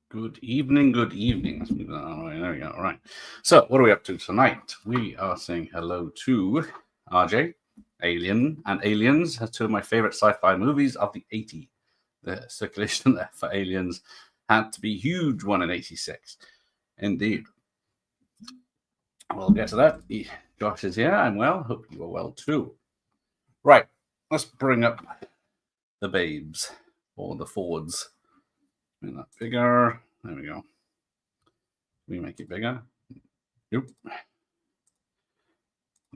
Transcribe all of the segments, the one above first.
Good evening, good evening. Let's move that on. There we go. All right. So, what are we up to tonight? We are saying hello to RJ, Alien, and Aliens, two of my favorite sci-fi movies of the 80s. The circulation there for Aliens had to be huge one in 86. Indeed. We'll get to that. Josh is here. I'm well. Hope you are well too. Right. Let's bring up the babes or the Fords. Make that bigger. There we go. We make it bigger. Nope.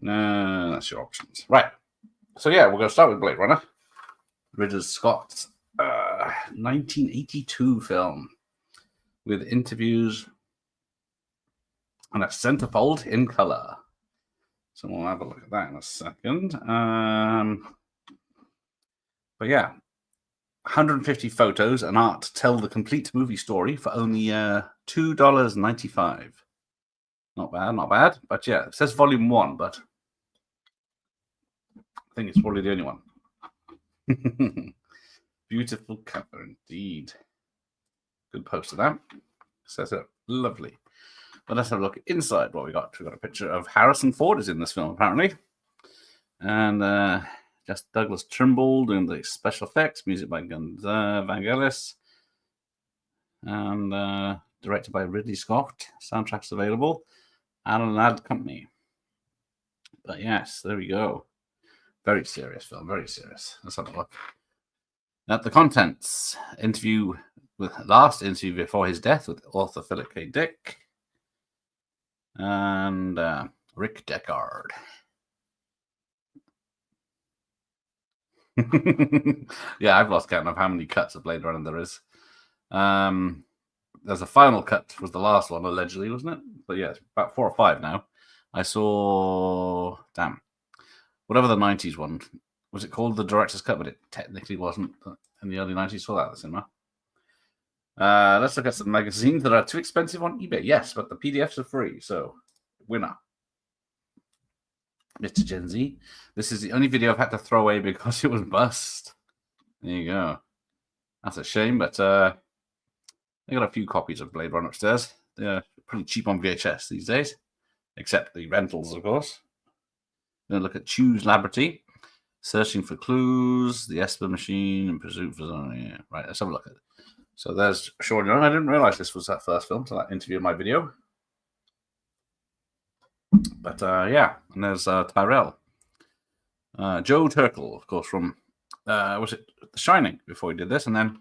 No, that's your options. Right. So yeah, we're going to start with Blade Runner. Ridley Scott's 1982 film with interviews and a centerfold in color. So we'll have a look at that in a second. But yeah, 150 photos and art to tell the complete movie story for only $2.95. Not bad, not bad. But yeah, it says volume 1, but I think it's probably the only one. Beautiful cover indeed. Good poster that. Says it lovely. But let's have a look inside what we got. We got a picture of Harrison Ford is in this film apparently, and just Douglas Trimble doing the special effects, music by Vangelis, and directed by Ridley Scott. Soundtracks available. Alan Ladd Company. But yes, there we go. Very serious film, very serious. Let's have a look at the contents. Last interview before his death with author Philip K. Dick and Rick Deckard. Yeah, I've lost count of how many cuts of Blade Runner there is. There's a final cut, was the last one, allegedly, wasn't it? But yeah, it's about 4 or 5 now. I saw, whatever the 90s one, was it called the director's cut? But it technically wasn't in the early 90s. Saw that at the cinema. Let's look at some magazines that are too expensive on eBay. Yes, but the PDFs are free, so winner. Mr. Gen Z. This is the only video I've had to throw away because it was bust. There you go. That's a shame, but I got a few copies of Blade Runner upstairs. They're pretty cheap on VHS these days, except the rentals, of course. Going to look at Choose Laboratory, Searching for Clues, The Esper Machine, and Pursuit for Zone. Yeah, right, let's have a look at it. So there's Sean Young. I didn't realize this was that first film, so that interview in my video. But yeah, and there's Tyrell. Joe Turkel, of course, from, was it The Shining before he did this? And then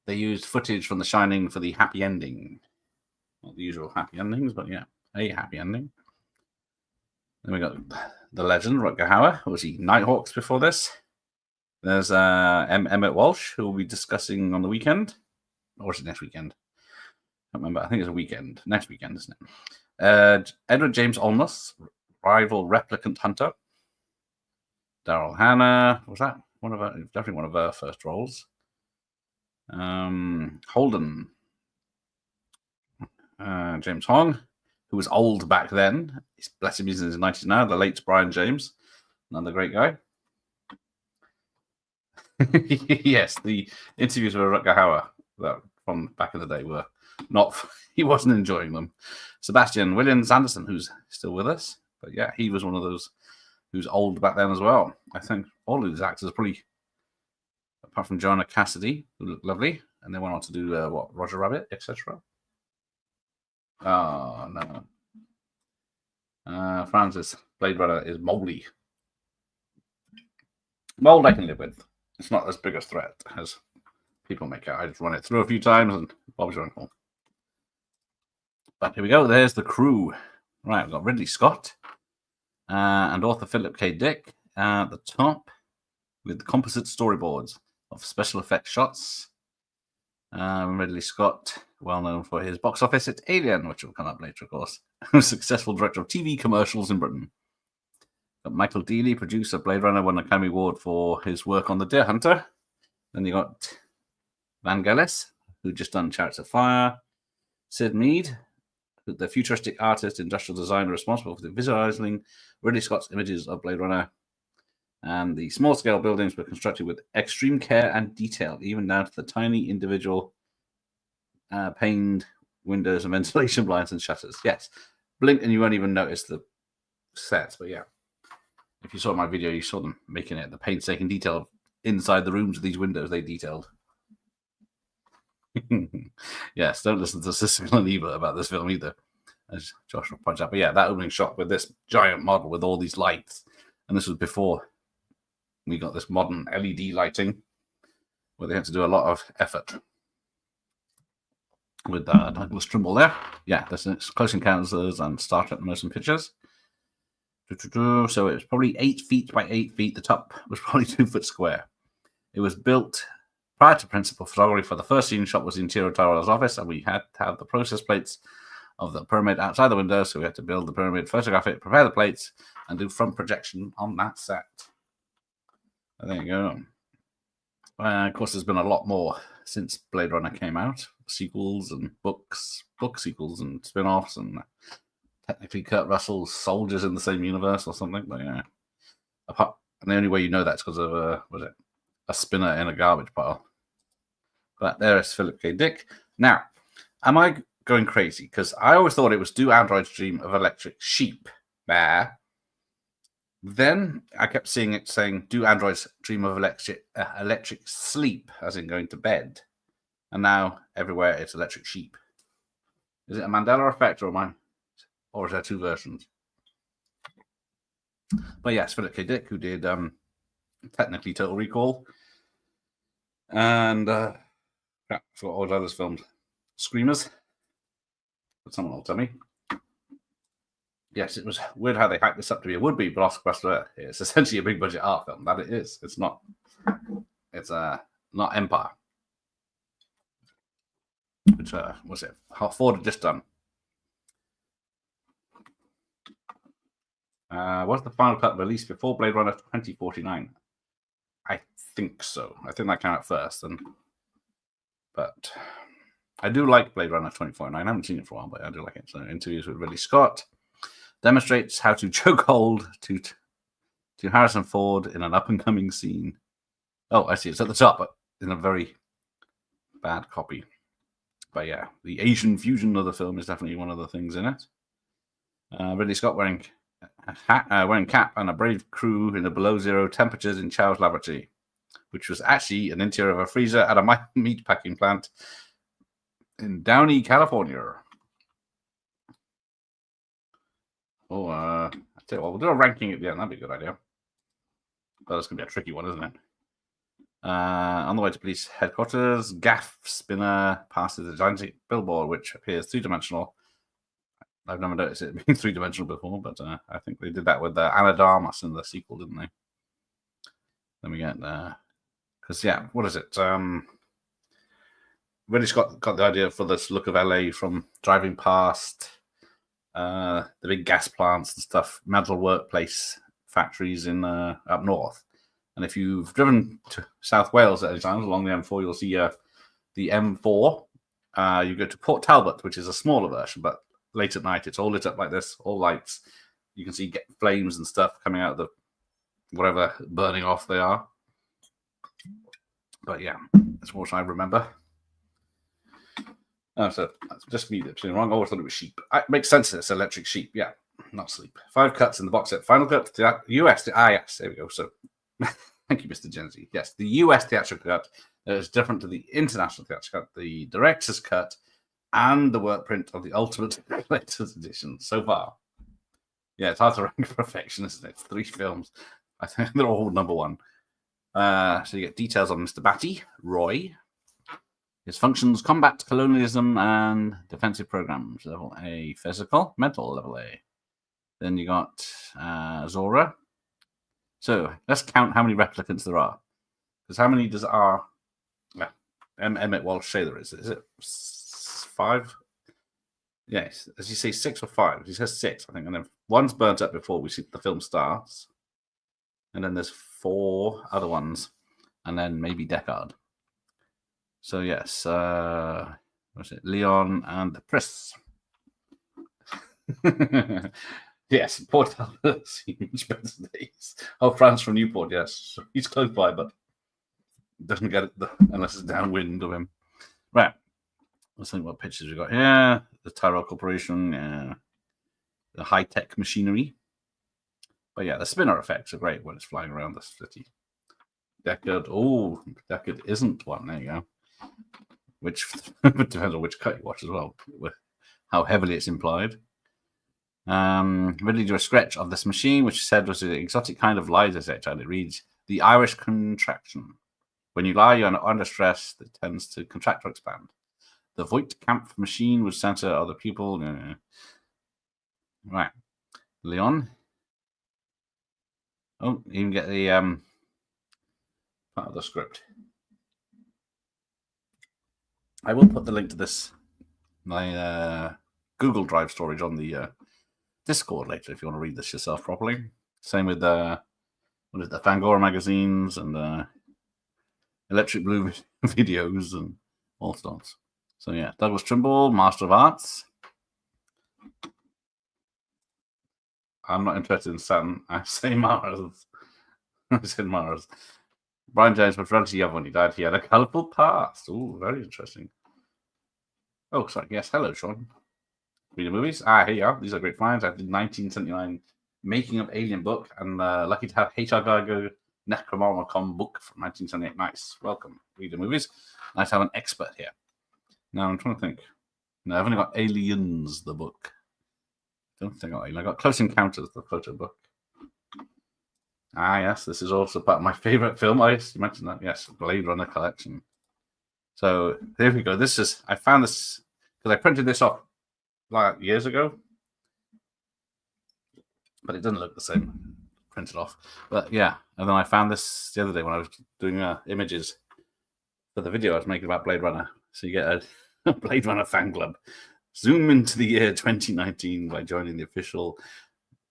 they used footage from The Shining for the happy ending. Not the usual happy endings, but yeah, a happy ending. Then we got the legend, Rutger Hauer. Was he Nighthawks before this? There's Emmett Walsh, who we'll be discussing on the weekend. Or is it next weekend? I can't remember. I think it's a weekend. Next weekend, isn't it? Edward James Olmos, rival replicant hunter. Daryl Hannah. Was that definitely one of her first roles? Holden. James Hong, who was old back then. Bless him, he's in his 90s now. The late Brian James. Another great guy. Yes, the interviews with Rutger Hauer from back in the day were not, he wasn't enjoying them. Sebastian Williams Anderson, who's still with us. But yeah, he was one of those who's old back then as well. I think all of these actors are pretty, apart from Joanna Cassidy, who looked lovely, and they went on to do Roger Rabbit, etc. Oh, no. Francis, Blade Runner is moldy. Mold I can live with. It's not as big a threat as people make out. I just run it through a few times and Bob's your uncle. But here we go. There's the crew. Right, we've got Ridley Scott and author Philip K. Dick at the top with the composite storyboards of special effects shots. Ridley Scott, well known for his box office hit Alien, which will come up later, of course. Successful director of TV commercials in Britain. Got Michael Dealey, producer of Blade Runner, won an Academy Award for his work on The Deer Hunter. Then you got Vangelis, who just done Chariots of Fire. Sid Mead, the futuristic artist, industrial designer responsible for the visualizing Ridley Scott's images of Blade Runner. And the small-scale buildings were constructed with extreme care and detail, even down to the tiny individual paned windows and ventilation blinds and shutters. Yes, blink and you won't even notice the sets. But yeah, if you saw my video, you saw them making it. The painstaking detail inside the rooms of these windows they detailed. Yes, don't listen to Siskel and Ebert about this film either, as Joshua points out. But yeah, that opening shot with this giant model with all these lights, and this was before we got this modern LED lighting, where they had to do a lot of effort with Douglas Trumbull there. Yeah, this is Close Encounters and Star Trek Motion Pictures. So it was probably 8 feet by 8 feet. The top was probably 2 foot square. It was built prior to principal photography. For the first scene shot was the interior of Tyrell's office, and we had to have the process plates of the pyramid outside the window, so we had to build the pyramid, photograph it, prepare the plates, and do front projection on that set. And there you go. Of course, there's been a lot more since Blade Runner came out. Sequels and book sequels and spin-offs, and technically Kurt Russell's Soldiers in the same universe or something. But yeah, and the only way you know that's because of was it a spinner in a garbage pile. But there is Philip K. Dick. Now, am I going crazy? Because I always thought it was Do Androids Dream of Electric Sheep. There. Then I kept seeing it saying, Do Androids Dream of Electric Sleep, as in going to bed. And now everywhere it's Electric Sheep. Is it a Mandela effect, or is there two versions? But yes, Philip K. Dick, who did technically Total Recall. And I forgot all the others filmed. Screamers. But someone will tell me. Yes, it was weird how they hyped this up to be a would-be blockbuster. It's essentially a big-budget art film. That it is. It's not. It's not Empire. Which was it? Ford had just done. Was the final cut released before Blade Runner 2049? I think so. I think that came out first. But I do like Blade Runner 2049. I haven't seen it for a while, but I do like it. So interviews with Ridley Scott demonstrates how to choke hold to Harrison Ford in an up-and-coming scene. Oh, I see. It's at the top, but in a very bad copy. But yeah, the Asian fusion of the film is definitely one of the things in it. Ridley Scott wearing a hat, wearing cap, and a brave crew in the below-zero temperatures in Chow's laboratory, which was actually an interior of a freezer at a meat packing plant in Downey, California. Oh, I tell you what, we'll do a ranking at the end. That'd be a good idea. But that's going to be a tricky one, isn't it? On the way to police headquarters, Gaff Spinner passes a gigantic billboard which appears three-dimensional. I've never noticed it being three-dimensional before, but I think they did that with Anna Darmas in the sequel, didn't they? Then we get because yeah, what is it? Ridley Scott got the idea for this look of LA from driving past the big gas plants and stuff, metal workplace factories in up north. And if you've driven to South Wales at any times along the M4, you'll see the M4. You go to Port Talbot, which is a smaller version, but late at night, it's all lit up like this, all lights. You can see flames and stuff coming out of the whatever burning off they are. But yeah, that's what I remember. Oh, so that's just me that's wrong. I always thought it was sheep. It makes sense. It's electric sheep. Yeah, not sleep. 5 cuts in the box set. Final cut to the US. Yes, there we go. So thank you, Mr. Genzi. Yes, the US theatrical cut is different to the international theatrical cut, the director's cut, and the work print of the Ultimate Collector's Edition so far. Yeah, it's hard to rank perfection, isn't it? It's 3 films. I think they're all number 1. So you get details on Mr. Batty, Roy. His functions: combat, colonialism, and defensive programs. Level A, physical, mental, level A. Then you got Zora. So let's count how many replicants there are. Because how many does Emmett Walsh say there is? Is it 5? Yes. Does he say 6 or 5? He says 6, I think. And then one's burnt up before the film starts. And then there's 4 other ones. And then maybe Deckard. So yes, what's it? Leon and the Pris. Yes, Port Albert seen much better days. Oh, Franz from Newport, yes. He's close by, but doesn't get it unless it's downwind of him. Right. Let's think what pictures we got here. The Tyrell Corporation, the high-tech machinery. But yeah, the spinner effects are great when it's flying around the city. Deckard. Oh, Deckard isn't one. There you go. Which depends on which cut you watch as well, with how heavily it's implied. Ridley drew a sketch of this machine, which said was an exotic kind of lie detector, and it reads, the Irish contraction. When you lie, you're under stress that tends to contract or expand. The Voight-Kampff machine would center other people. Right. Leon. Oh, you can get the part of the script. I will put the link to this, my Google Drive storage on the Discord later if you want to read this yourself properly. Same with the Fangoria magazines and Electric Blue videos and all sorts. So yeah, Douglas Trimble, Master of Arts. I'm not interested in Saturn. I say Mars. I said Mars. Brian James was relatively young when he died. He had a colourful past. Oh, very interesting. Oh, sorry. Yes, hello, Sean. Reading movies. Here you are. These are great finds. I did 1979 Making of Alien book, and lucky to have H.R. Geiger Necronomicon book from 1978. Nice. Welcome. Reading movies. Nice to have an expert here. Now I'm trying to think. No, I've only got Aliens, the book. Don't think I got Close Encounters, the photo book. Yes, this is also part of my favorite film. You mentioned that. Yes, Blade Runner collection. So there we go. I found this because I printed this off like years ago, but it doesn't look the same printed off. But yeah, and then I found this the other day when I was doing images for the video I was making about Blade Runner. So you get a Blade Runner fan club. Zoom into the year 2019 by joining the official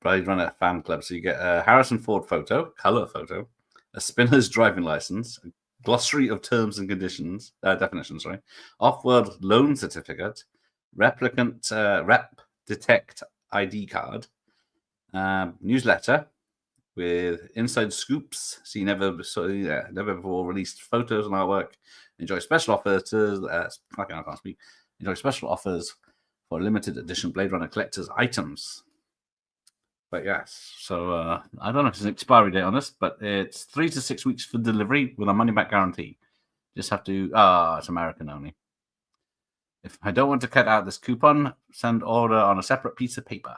Blade Runner fan club. So you get a Harrison Ford photo, color photo, a spinner's driving license, a glossary of terms and conditions, definitions, off-world loan certificate, replicant rep detect ID card, newsletter with inside scoops. See never before released photos and artwork. Enjoy special offers. I can't speak. Enjoy special offers for limited edition Blade Runner collector's items. But yes, so I don't know if there's an expiry date on this, but it's 3 to 6 weeks for delivery with a money-back guarantee. Just have to, it's American only. If I don't want to cut out this coupon, send order on a separate piece of paper.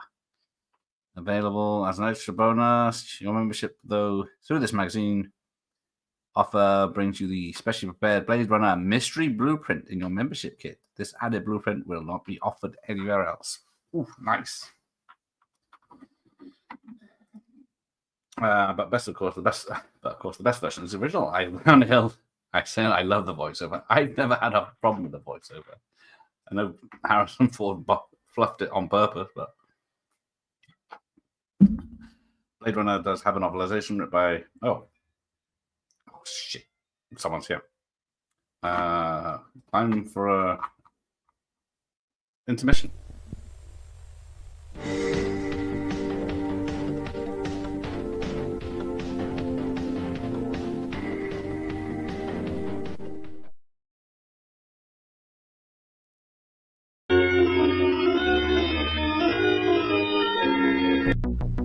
Available as an extra bonus. Your membership, though, through this magazine offer brings you the specially prepared Blade Runner mystery blueprint in your membership kit. This added blueprint will not be offered anywhere else. Ooh, nice. But the best version is the original. I love the voiceover. I've never had a problem with the voiceover. I know Harrison Ford fluffed it on purpose, but Blade Runner does have a novelization written by oh shit, someone's here. Time for a intermission.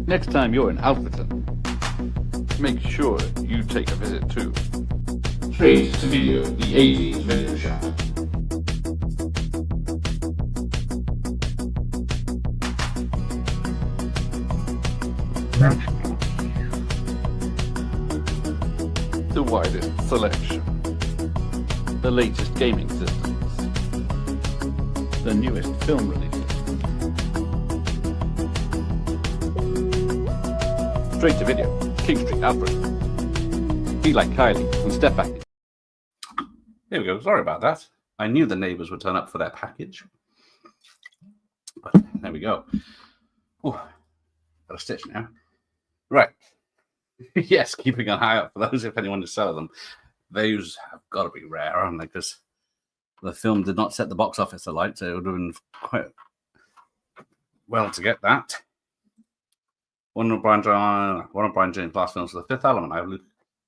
Next time you're in Alphaton, make sure you take a visit to Trade to Video, the 80s video shop. The widest selection, the latest gaming systems, the newest film releases. Straight to Video, King Street, Alfred. Be like Kylie and step back. There we go. Sorry about that. I knew the neighbours would turn up for their package. But there we go. Ooh, got a stitch now. Right. Yes, keeping an eye out for those if anyone is selling them. Those have got to be rare, aren't they? Because the film did not set the box office alight, so it would have been quite well to get that. One of Brian James' last films was The Fifth Element. I have Luke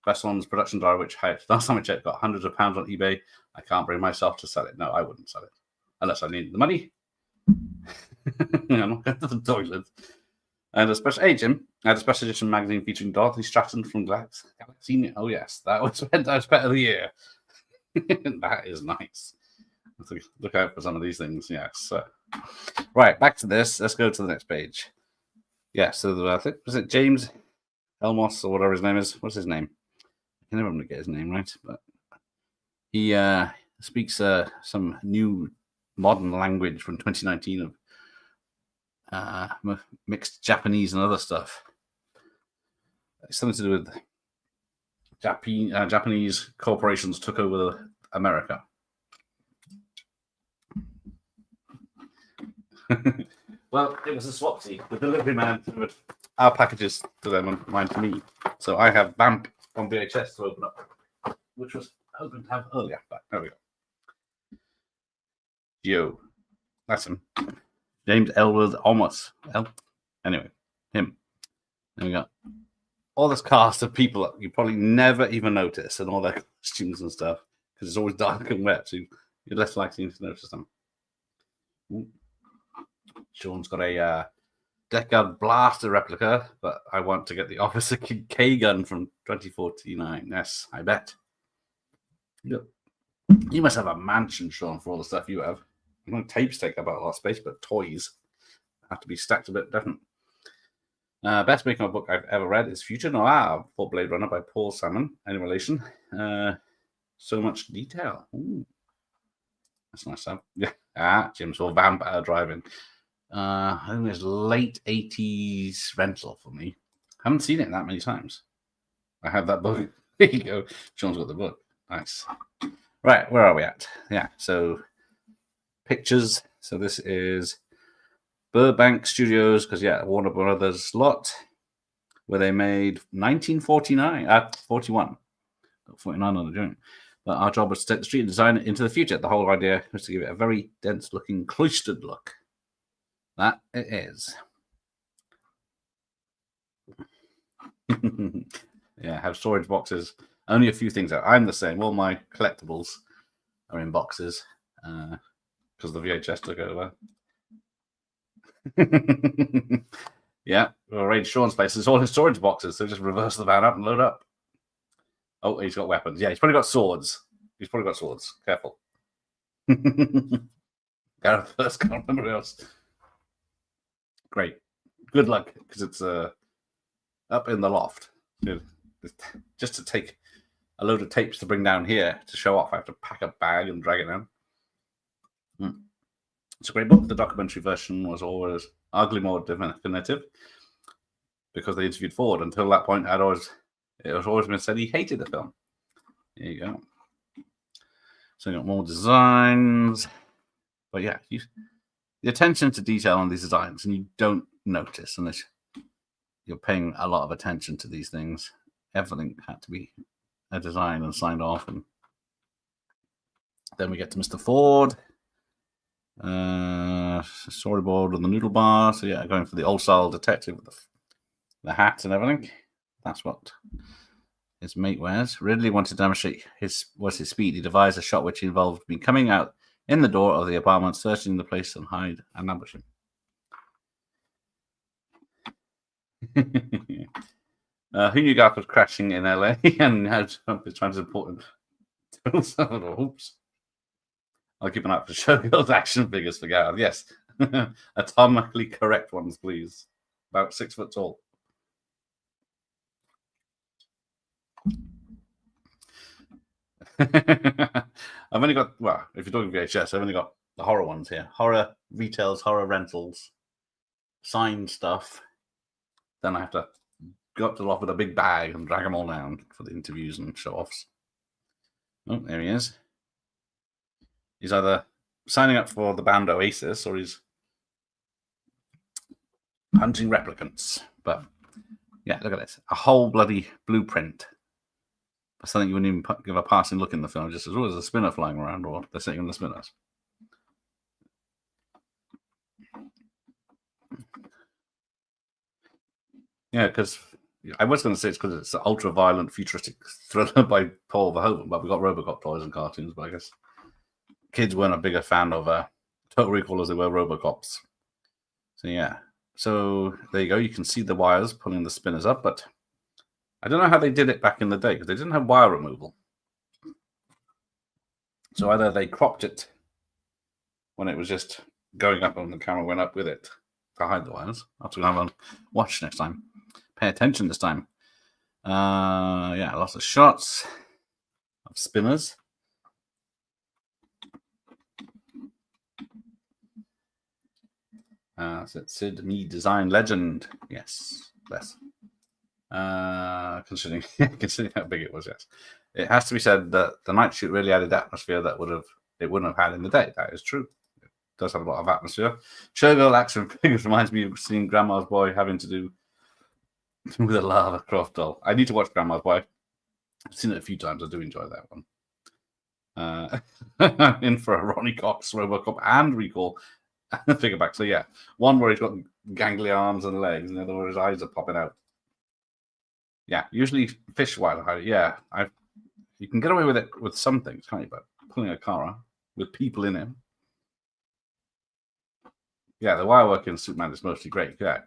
Besson's production diary, which last time I checked got hundreds of pounds on eBay. I can't bring myself to sell it. No, I wouldn't sell it. unless I need the money. I'm not going to the toilet. And a special, hey Jim, I had a special edition magazine featuring Dorothy Stratton from Galaxy. Oh yes, that was Pet of the Year. That is nice. Look out for some of these things. Yes. Right, back to this. Let's go to the next page. Yeah. So I think was it James Elmos or whatever his name is. What's his name? I can never get his name right, but he speaks some new modern language from 2019 of mixed Japanese and other stuff. It's something to do with Japanese corporations took over America. Well, it was a swapsy. The delivery man delivered our packages to them and mine to me. So I have Vamp on VHS to open up, which was hoping to have earlier. But there we go. Yo, that's him. James Elwood Almost. Anyway, him. Then we got all this cast of people that you probably never even notice, and all their costumes and stuff, because it's always dark and wet, so you're less likely to notice them. Ooh. Sean's got a Death Guard blaster replica, but I want to get the Officer K gun from 2049. Yes, I bet. Yep. You must have a mansion, Sean, for all the stuff you have. I know tapes take up a lot of space, but toys have to be stacked a bit different. Best making of book I've ever read is Future Noir for Blade Runner by Paul Salmon. Any relation? So much detail. Ooh. That's nice stuff. Yeah. Jim's all vampire driving. I think it's late 80s rental for me. Haven't seen it that many times. I have that book. There you go. Sean's got the book. Nice. Right, where are we at? Yeah, so pictures. So this is Burbank Studios, because Warner Brothers lot, where they made 41. Got 49 on the joint. But our job was to take the street and design it into the future. The whole idea was to give it a very dense-looking, cloistered look. That it is. Yeah, have storage boxes. Only a few things out. I'm the same. All my collectibles are in boxes because the VHS took over. Yeah, we'll arrange Sean's place. It's all in storage boxes, so just reverse the van up and load up. Oh, he's got weapons. Yeah, he's probably got swords. Careful. Gareth first, can't remember what else. Great. Good luck, because it's up in the loft. Just to take a load of tapes to bring down here to show off, I have to pack a bag and drag it down. It's a great book. The documentary version was always arguably more definitive because they interviewed Ford. Until that point, it was always been said he hated the film. There you go. So you got more designs. But yeah, the attention to detail on these designs, and you don't notice unless you're paying a lot of attention to these things. Everything had to be a design and signed off. And then we get to Mr. Ford. Storyboard with the noodle bar. So yeah, going for the old style detective with the hat and everything. That's what his mate wears. Ridley wanted to demonstrate his speed. He devised a shot which involved me coming out in the door of the apartment, searching the place and hide and ambush him. Who knew Garth was crashing in LA and how Trump is trying to support him? Oops. I'll keep an eye out for Showgirls action figures for Garth. Yes. Atomically correct ones, please. About 6 foot tall. I've only got, well, if you're talking VHS, I've only got the horror ones here. Horror retails, horror rentals, signed stuff. Then I have to go up to the loft with a big bag and drag them all down for the interviews and show-offs. Oh, there he is. He's either signing up for the band Oasis or he's hunting replicants. But yeah, look at this. A whole bloody blueprint. Something you wouldn't even give a passing look in the film. Just as well as a spinner flying around, or they're sitting on the spinners. Yeah, because I was going to say it's because it's an ultra-violent, futuristic thriller by Paul Verhoeven, but we got Robocop toys and cartoons. But I guess kids weren't a bigger fan of Total Recall as they were Robocops. So yeah. So there you go. You can see the wires pulling the spinners up, but I don't know how they did it back in the day because they didn't have wire removal. So either they cropped it when it was just going up and the camera went up with it to hide the wires. I'll have to have a watch next time. Pay attention this time. Yeah, lots of shots of spinners. Sid Me Design Legend. Yes, less. Considering how big it was, yes. It has to be said that the night shoot really added atmosphere that it wouldn't have had in the day. That is true. It does have a lot of atmosphere. Showgirl action figures reminds me of seeing Grandma's Boy having to do with a Lara Croft doll. I need to watch Grandma's Boy. I've seen it a few times. I do enjoy that one. In for a Ronnie Cox, Robocop, and Recall figure back. So yeah, one where he's got gangly arms and legs, and the other where his eyes are popping out. Yeah, usually fish wire. Yeah, you can get away with it with some things, can't you? But pulling a car with people in it. Yeah, the wire work in Superman is mostly great. Yeah,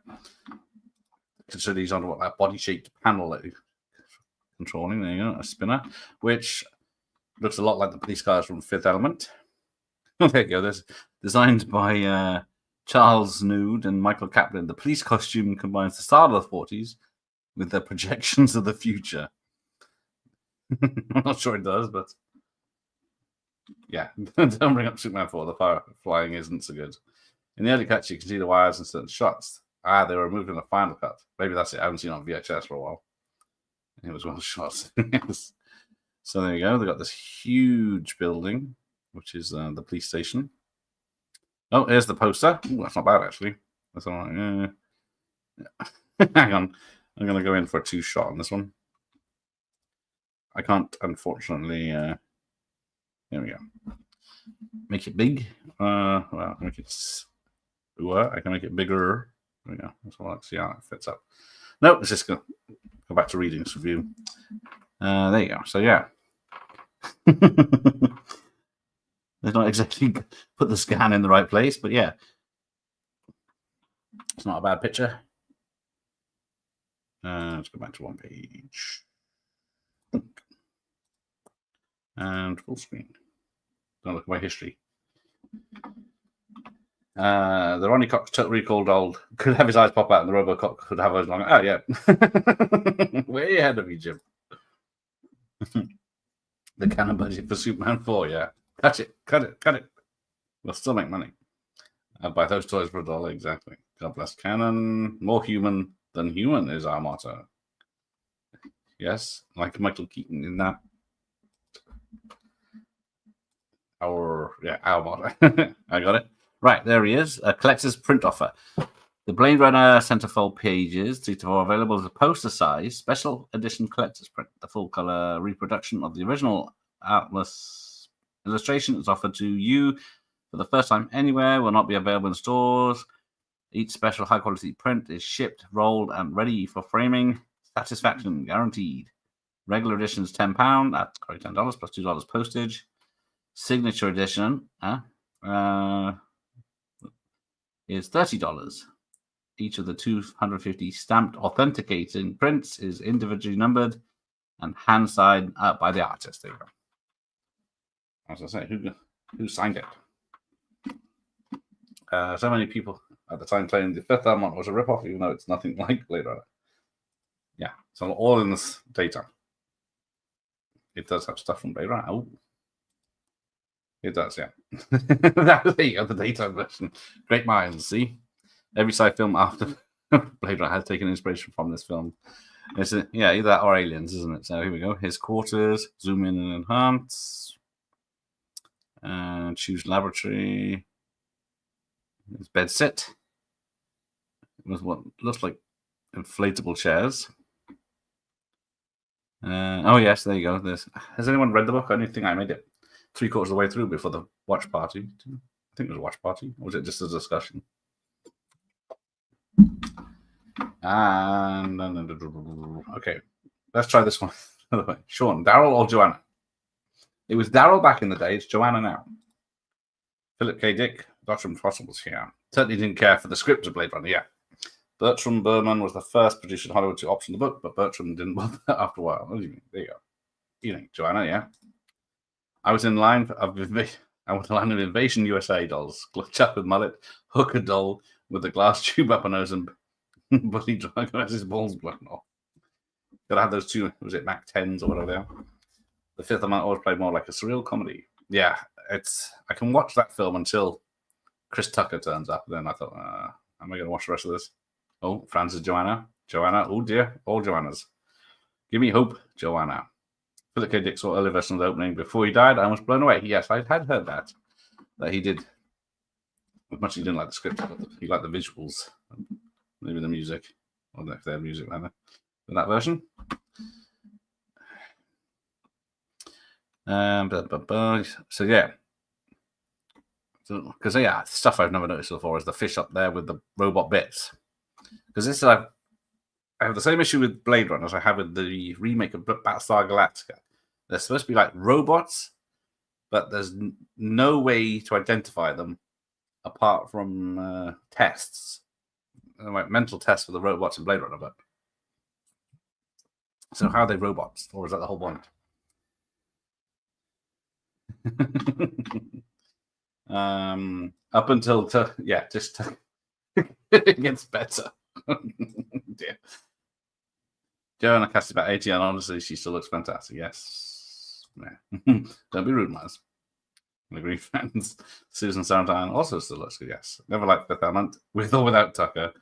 consider he's on that body-shaped panel that he's controlling. There you go, a spinner, which looks a lot like the police cars from Fifth Element. There you go. This designed by Charles Nude and Michael Kaplan. The police costume combines the style of the 40s with the projections of the future. I'm not sure it does, but yeah, don't bring up Superman 4. The flying isn't so good. In the early cuts, you can see the wires in certain shots. They were removed in the final cut. Maybe that's it. I haven't seen it on VHS for a while. It was well shot. Yes. So there you go. They've got this huge building, which is the police station. Oh, here's the poster. Ooh, that's not bad, actually. That's all right. Hang on. I'm going to go in for a 2-shot on this one. I can't, unfortunately. There we go. Make it big. Well, make it. I can make it bigger. There we go. That's all. Let's see how it fits up. Nope, it's just going to go back to readings review. There you go. So yeah. They've not exactly put the scan in the right place, but yeah. It's not a bad picture. Let's go back to one page. And full screen. Don't look at my history. The Ronnie Cox Total Recall doll could have his eyes pop out and the Robocop could have his long. Oh, yeah. Way ahead of you, Jim. The canon budget for Superman 4, yeah. Cut it. We'll still make money. I'll buy those toys for a dollar, exactly. God bless canon. More human than human is our motto. Yes, like Michael Keaton in that. Our motto. I got it. Right, there he is. A collector's print offer. The Blade Runner centerfold pages, 3-4, available as a poster size special edition collector's print. The full color reproduction of the original Atlas illustration is offered to you for the first time anywhere. Will not be available in stores. Each special high quality print is shipped, rolled, and ready for framing. Satisfaction guaranteed. Regular edition is £10. That's $10 plus $2 postage. Signature edition is $30. Each of the 250 stamped authenticating prints is individually numbered and hand signed by the artist. There you go. As I say, who signed it? So many people at the time claimed the Fifth Element was a ripoff, even though it's nothing like Blade Runner. Yeah, so all in this data. It does have stuff from Blade Runner. Oh, it does, yeah. There you go, the daytime version. Great minds, see? Every sci-fi film after Blade Runner has taken inspiration from this film. It's either that or Aliens, isn't it? So here we go. His quarters, zoom in and enhance. And choose laboratory. His bed sit. With what looks like inflatable chairs. Oh, yes, there you go. Has anyone read the book? I don't think I made it 3/4 of the way through before the watch party. I think it was a watch party. Or was it just a discussion? And okay, let's try this one. Sean, Daryl or Joanna? It was Daryl back in the day. It's Joanna now. Philip K. Dick, Dr. Impossible's here. Certainly didn't care for the script of Blade Runner, yeah. Bertram Berman was the first producer in Hollywood to option the book, but Bertram didn't bother after a while. What do you mean? There you go. You know, Joanna, yeah. I was in line of Invasion USA dolls, chap with mullet, hooker doll with the glass tube up her nose, and Bully Dragon has his balls blown off. Gotta have those two, was it Mac 10s or whatever they are? The Fifth Element always played more like a surreal comedy. Yeah, I can watch that film until Chris Tucker turns up. Then I thought, am I going to watch the rest of this? Oh, Francis Joanna. Oh dear, all Joannas. Give me hope, Joanna. Philip K. Dick saw early version of the opening before he died. I was blown away. Yes, I had heard that he did. As much as he didn't like the script, but he liked the visuals, maybe the music. I don't know if they had music in that version. So yeah. Because stuff I've never noticed before is the fish up there with the robot bits. Because this I have the same issue with Blade Runner as I have with the remake of Battlestar Galactica. They're supposed to be like robots, but there's no way to identify them apart from tests, like mental tests for the robots in Blade Runner. But so how are they robots, or is that the whole point? Up until it gets better. Dear. Joanna cast about 80, and honestly, she still looks fantastic. Yes. Yeah. Don't be rude, Miles. I agree, friends. Susan Sarandon also still looks good. Yes. Never liked Fifth Element, with or without Tucker.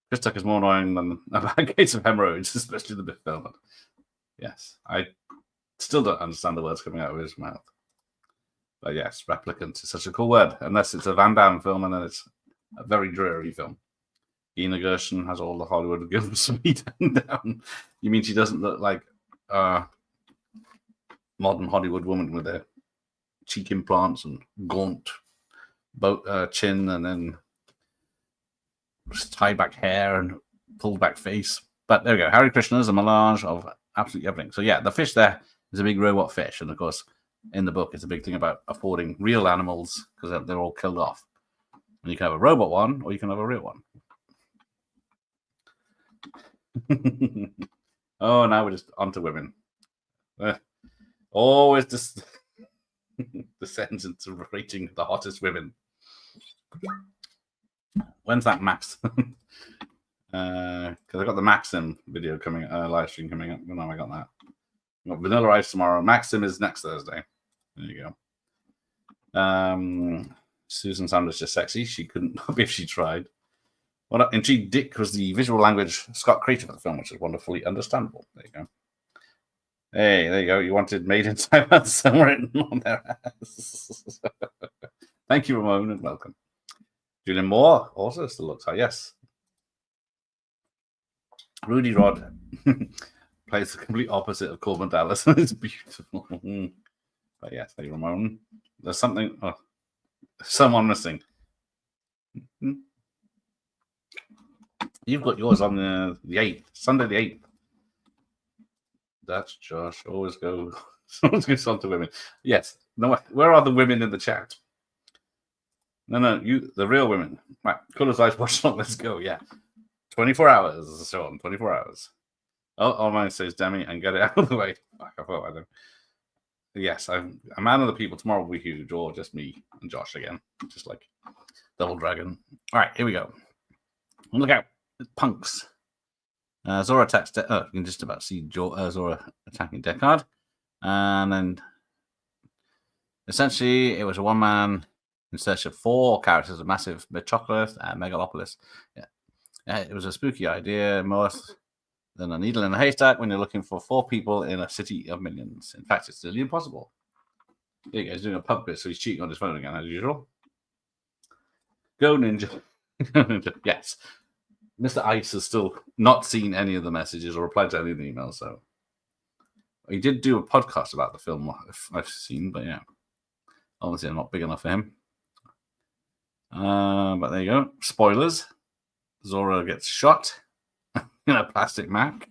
Chris Tucker's more annoying than a bad case of hemorrhoids, especially the Fifth Element. Yes. I still don't understand the words coming out of his mouth. But yes, replicant is such a cool word, unless it's a Van Damme film and then it's a very dreary film. Ina Gershon has all the Hollywood gifts beaten down. You mean she doesn't look like a modern Hollywood woman with their cheek implants and gaunt chin and then tie back hair and pulled back face? But there we go. Hare Krishna is a melange of absolutely everything. So yeah, the fish there is a big robot fish, and of course, in the book, it's a big thing about affording real animals because they're all killed off. And you can have a robot one, or you can have a real one. Oh, now we're just onto women. Always just descends into rating the hottest women. When's that Max? Because I got the Maxim video coming, live stream coming up. No, I got that. I got Vanilla Ice tomorrow. Maxim is next Thursday. There you go. Susan Sanders just sexy. She couldn't if she tried. Well, indeed, Dick was the visual language Scott created for the film, which is wonderfully understandable. There you go. Hey, there you go. You wanted Made in Taiwan somewhere written on their ass. Thank you, Ramon, and welcome. Julian Moore also still looks high. Yes. Rudy Rod plays the complete opposite of Corbin Dallas. It's beautiful. But yes, thank you, Ramon. There's something. Someone missing. You've got yours on the 8th, Sunday the 8th. That's Josh. Always goes on to women. Yes. No, where are the women in the chat? No, you, the real women. Right. Colors Eyes Watch on. Let's go. Yeah. 24 hours, Sean. 24 hours. Oh, all mine says Demi and get it out of the way. I thought I don't. Yes, I'm a man of the people. Tomorrow will be huge, or just me and Josh again, just like Double Dragon. All right, here we go. Look out, punks. Zora attacks. You can just about see Zora attacking Deckard, and then essentially it was a one-man in search of 4 characters: a massive metropolis, megalopolis. Yeah, it was a spooky idea, more than a needle in a haystack when you're looking for 4 people in a city of millions. In fact, it's nearly impossible. There you go. He's doing a pub quiz, so he's cheating on his phone again, as usual. Go, Ninja. Yes. Mr. Ice has still not seen any of the messages or replied to any of the emails, so he did do a podcast about the film I've seen, but yeah. Obviously, I'm not big enough for him. But there you go. Spoilers. Zora gets shot in a plastic Mac.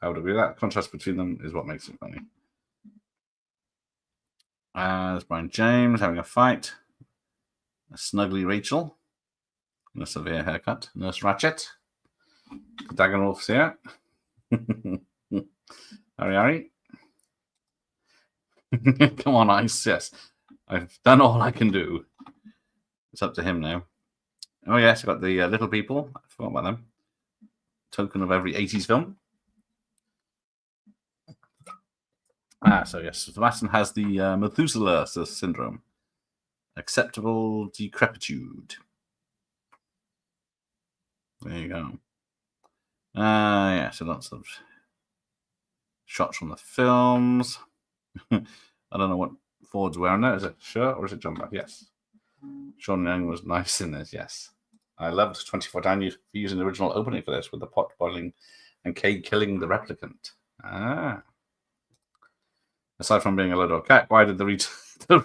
I would agree with that. Contrast between them is what makes it funny. There's Brian James having a fight. A snuggly Rachel. And a severe haircut. Nurse Ratchet. Dagenwolf's here. Harry. Come on, Ice. Yes. I've done all I can do. It's up to him now. Oh, yes, I've got the little people. I forgot about them. Token of every 80s film. So yes, Sebastian has the Methuselah syndrome. Acceptable decrepitude. There you go. Yeah, so lots of shots from the films. I don't know what Ford's wearing there. Is it a shirt or is it jumper? Yes. Sean Young was nice in this, yes. I loved 24 Dan using the original opening for this with the pot boiling and Cade killing the replicant. Aside from being a little cat, why did the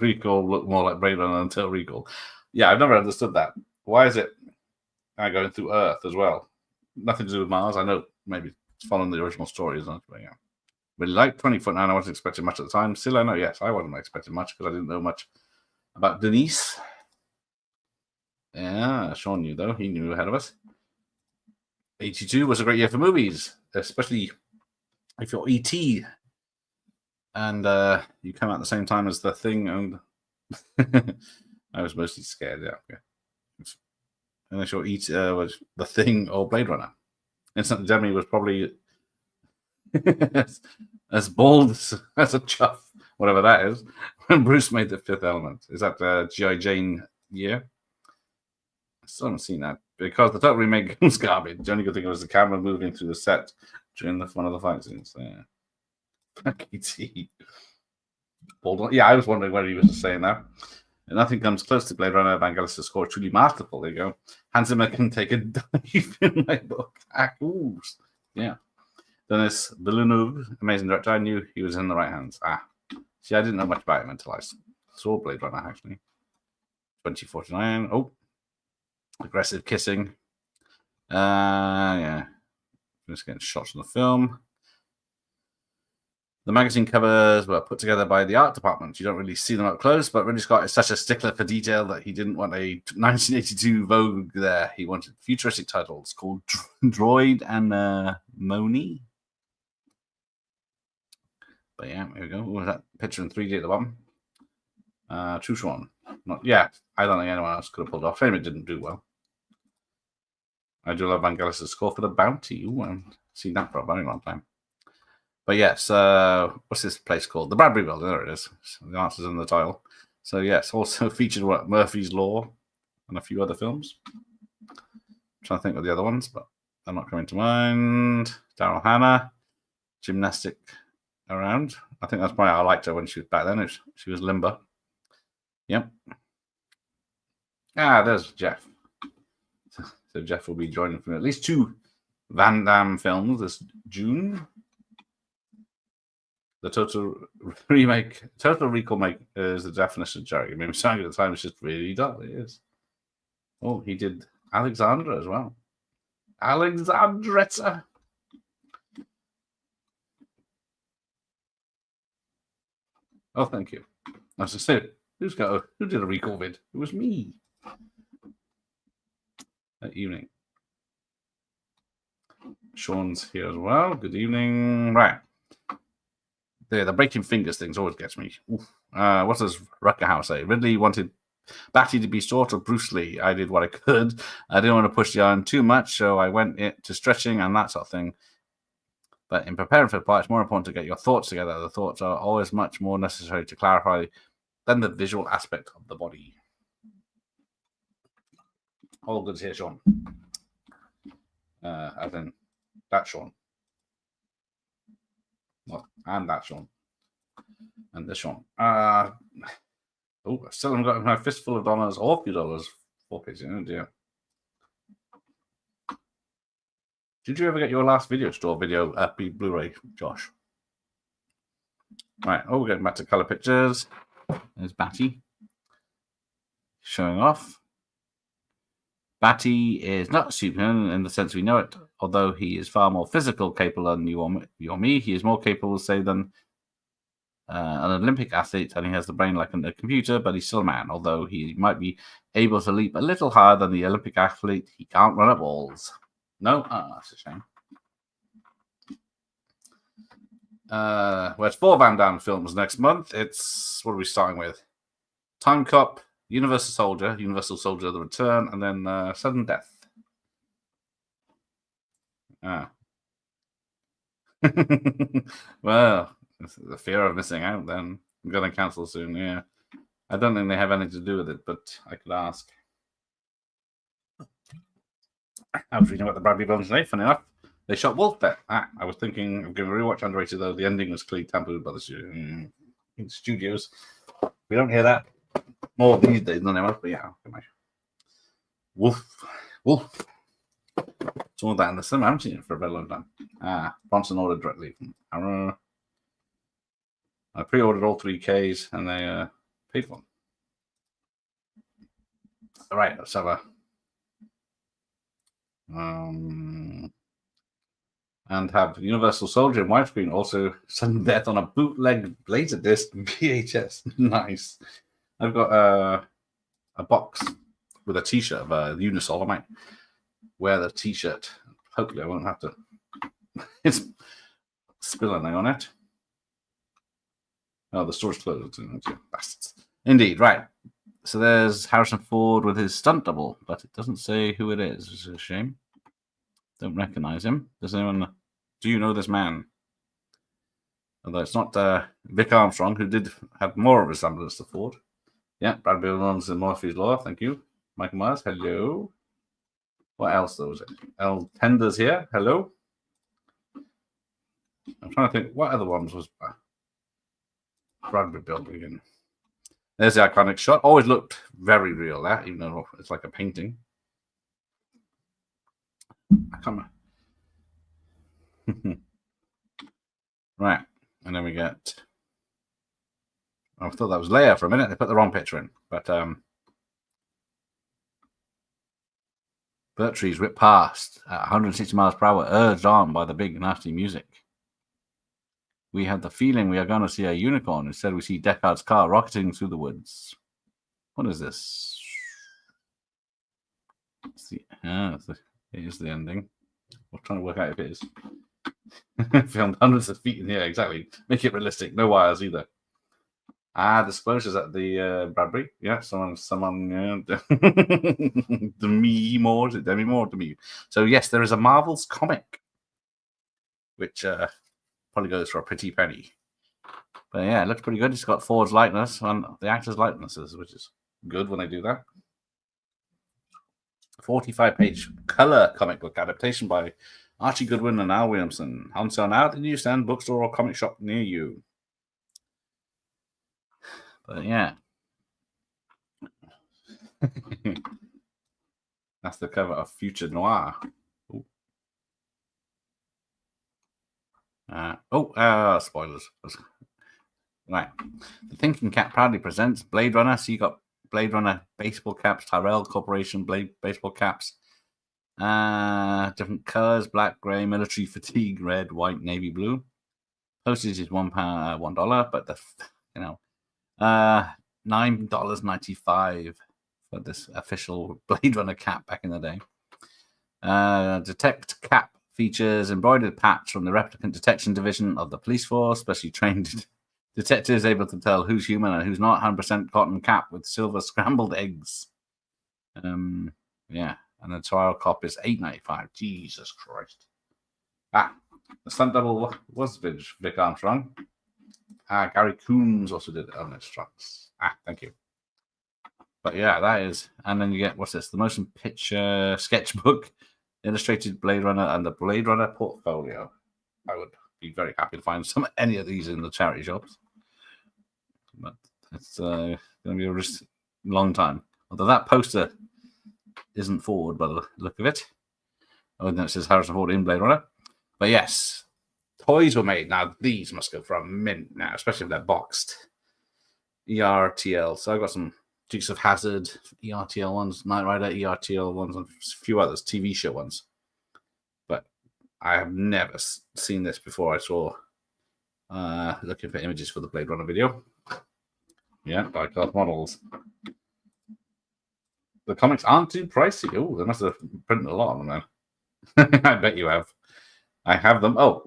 recall look more like Blade Runner until recall? Yeah, I've never understood that. Why is it going through Earth as well? Nothing to do with Mars. I know maybe it's following the original story, isn't it? But yeah. Really like 20-foot 9. I wasn't expecting much at the time. Still, I know, yes, I wasn't expecting much because I didn't know much about Denise. Yeah, Sean knew, though. He knew ahead of us. 82 was a great year for movies, especially if you're E.T. and you come out at the same time as The Thing, and I was mostly scared, yeah. Unless you're E.T. was The Thing or Blade Runner. Instant Demi was probably as bald as a chuff, whatever that is, when Bruce made The Fifth Element. Is that G.I. Jane year? I still haven't seen that because the total remake was garbage. The only good thing was the camera moving through the set during one of the fight scenes. Yeah. E.T. Bald. Yeah, I was wondering whether he was saying that. And nothing comes close to Blade Runner. Vangelis' score truly masterful. There you go. Hans Zimmer can take a dive in my book. Ooh. Yeah. Denis Villeneuve, amazing director. I knew he was in the right hands. See, I didn't know much about him until I saw Blade Runner, actually. 2049. Oh. Aggressive kissing. Yeah. Just getting shots from the film. The magazine covers were put together by the art department. You don't really see them up close, but Ridley Scott is such a stickler for detail that he didn't want a 1982 Vogue there. He wanted futuristic titles called Droid and Moni. But yeah, here we go. What was that picture in 3D at the bottom? True Swan. Not yet. I don't think anyone else could have pulled off. Shame it didn't do well. I do love Vangelis' score for The Bounty. Ooh, I haven't seen that for a very long time. But yes, what's this place called? The Bradbury Building. There it is. So the answer's in the title. So yes, also featured Murphy's Law and a few other films. I'm trying to think of the other ones, but they're not coming to mind. Daryl Hannah, Gymnastic Around. I think that's why I liked her when she was back then. She was limber. Yep. There's Jeff. So Jeff will be joining from at least 2 Van Damme films this June. The Total Recall make is the definition of jarring. I mean, saying at the time it's just really dull. It is. Oh, he did Alexandra as well. Alexandretta. Oh, thank you. As I said, who did a recall vid? It was me. That evening. Sean's here as well. Good evening. Right. The breaking fingers things always gets me. What does Rucker House say? Ridley wanted Batty to be sort of Bruce Lee. I did what I could. I didn't want to push the iron too much, so I went to stretching and that sort of thing. But in preparing for the part, it's more important to get your thoughts together. The thoughts are always much more necessary to clarify than the visual aspect of the body. All good here, Sean. As in that Sean. And that Sean. And this Sean. I still haven't got my fistful of dollars or few dollars. Oh dear. Did you ever get your last video store video Blu-ray, Josh? Right. We're getting back to color pictures. There's Batty showing off. Batty is not Superman in the sense we know it, although he is far more physical capable than you or me. He is more capable, say, than an Olympic athlete, and he has the brain like a computer, but he's still a man. Although he might be able to leap a little higher than the Olympic athlete, he can't run up walls. No? That's a shame. There's 4 Van Damme films next month. It's, what are we starting with? Time Cop, Universal Soldier The Return, and then Sudden Death. Well, the fear of missing out, then. I'm going to cancel soon, yeah. I don't think they have anything to do with it, but I could ask. I was reading about the Bradley films today, funny enough. They shot Wolf there. I was thinking of giving a rewatch Underrated, though. The ending was clearly tampered by the studios. We don't hear that more these days than ever, but yeah. Wolf. It's all that in the cinema. I haven't seen it for a very long time. Bronson ordered directly from Arrow. I pre-ordered all 3Ks and they paid for them. All right, let's have a and have Universal Soldier in widescreen, also Sudden Death on a bootleg Laserdisc VHS. Nice. I've got a box with a T-shirt of Unisol. I might wear the T-shirt. Hopefully, I won't have to spill anything on it. Oh, the store's closed. Bastards. Indeed, right. So there's Harrison Ford with his stunt double, but it doesn't say who it is. It's a shame. Don't recognize him. Does anyone? Do you know this man? Although it's not Vic Armstrong, who did have more of a resemblance to Ford. Yeah, Brad Billings and Murphy's Law. Thank you. Michael Myers. Hello. What else though was it? El Tender's here. Hello. I'm trying to think. What other ones was Bradbury building? There's the iconic shot. Always looked very real, that, even though it's like a painting. I can't remember. Right. And then we get. I thought that was Leia for a minute. They put the wrong picture in. But Bertries whipped past at 160 miles per hour, urged on by the big nasty music. We have the feeling we are going to see a unicorn. Instead, we see Deckard's car rocketing through the woods. What is this? It is the ending. I'm trying to work out if it is. Filmed hundreds of feet in the air, exactly. Make it realistic. No wires either. The explosions at the Bradbury. Yeah, someone. Demi Moore. Is it Demi Moore? Demi. So yes, there is a Marvel's comic, which probably goes for a pretty penny. But yeah, it looks pretty good. It's got Ford's likeness and the actors' likenesses, which is good when they do that. 45-page color comic book adaptation by Archie Goodwin and Al Williamson. On sale now at the newsstand, bookstore, or comic shop near you. But yeah. That's the cover of Future Noir. Spoilers. Right. The Thinking Cap proudly presents Blade Runner. So you got Blade Runner baseball caps, Tyrell Corporation baseball caps. Different colors: black, gray, military fatigue, red, white, navy blue. Postage is $1, but the $9.95 for this official Blade Runner cap back in the day. Detect cap features embroidered patch from the replicant detection division of the police force, specially trained detectives able to tell who's human and who's not. 100% cotton cap with silver scrambled eggs. Yeah, and the trial cop is $8.95. Jesus Christ. The stunt double was Vic Armstrong. Gary Coombs also did it on its tracks. Thank you. But yeah, that is. And then you get, what's this? The motion picture sketchbook, illustrated Blade Runner, and the Blade Runner portfolio. I would be very happy to find any of these in the charity shops. But it's going to be a long time. Although that poster isn't Ford by the look of it. Oh, then it says Harrison Ford in Blade Runner. But yes, toys were made. Now, these must go for a mint now, especially if they're boxed. ERTL. So I've got some Dukes of Hazzard, ERTL ones, Knight Rider, ERTL ones, and a few others, TV show ones. But I have never seen this before. I saw looking for images for the Blade Runner video. Yeah, die-cast models. The comics aren't too pricey. Oh, they must have printed a lot of them then. I bet you have. I have them. Oh.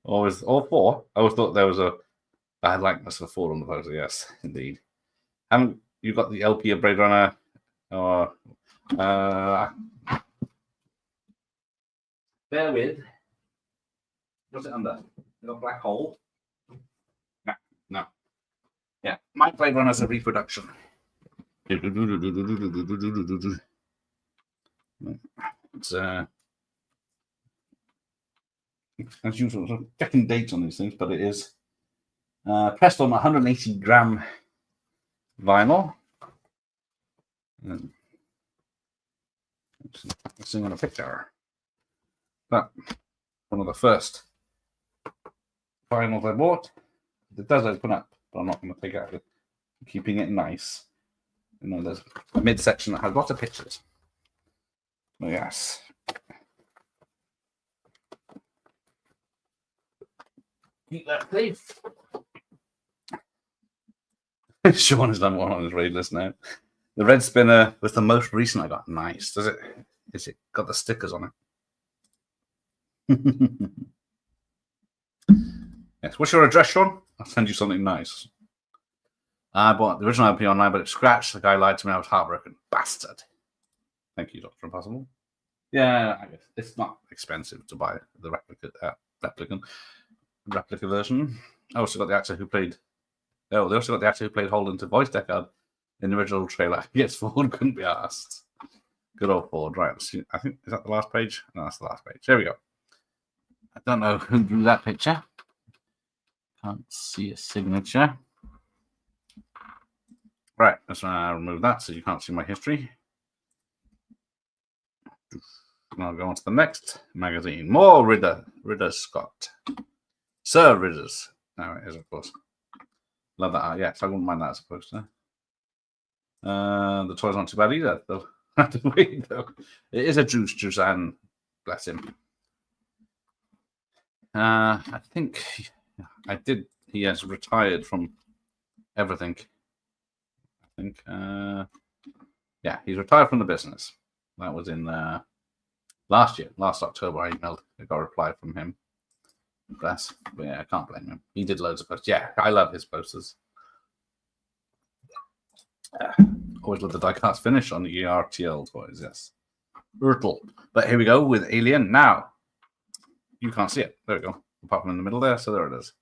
Always all four. I always thought there was a bad likeness of 4 on the poster. Yes, indeed. Haven't you got the LP of Blade Runner? Or bear with. What's it under? The black hole? No, no. Yeah, my Blade Runner is a reproduction. It's as usual, sort of checking dates on these things, but it is pressed on 180-gram vinyl. Seeing on a picture. But one of the first vinyls I bought. It does open up, but I'm not going to take it out. I'm keeping it nice. You know, there's a midsection that has lots of pictures. Oh, yes. Keep that safe. Sean has done one on his raid list now. The red spinner was the most recent I got. Nice. Does it? Is it got the stickers on it? Yes. What's your address, Sean? I'll send you something nice. I bought the original LP online, but it scratched. The guy lied to me. I was heartbroken. Bastard. Thank you, Dr. Impossible. Yeah, I guess it's not expensive to buy the replica version. I also got the actor who played. Oh, they also got the actor who played Holden to voice Deckard in the original trailer. Yes, Ford couldn't be asked. Good old Ford. Right. I think, is that the last page? No, that's the last page. There we go. I don't know who drew that picture. Can't see a signature. Right. Let's remove that so you can't see my history. And I'll go on to the next magazine. More Ritter Scott. Sir Ridders. No, it is, of course. Love that art. Yes, I wouldn't mind that as a poster. The toys aren't too bad either. They'll have to wait, though. It is a juice, and bless him. I think he has retired from everything. I think. Yeah, he's retired from the business. That was in last October. I got a reply from him. But yeah, I can't blame him. He did loads of posters. Yeah, I love his posters. Always love the die-cast finish on the ERTL toys, yes. Brutal. But here we go with Alien. Now, you can't see it. There we go. Apart from in the middle there, so there it is.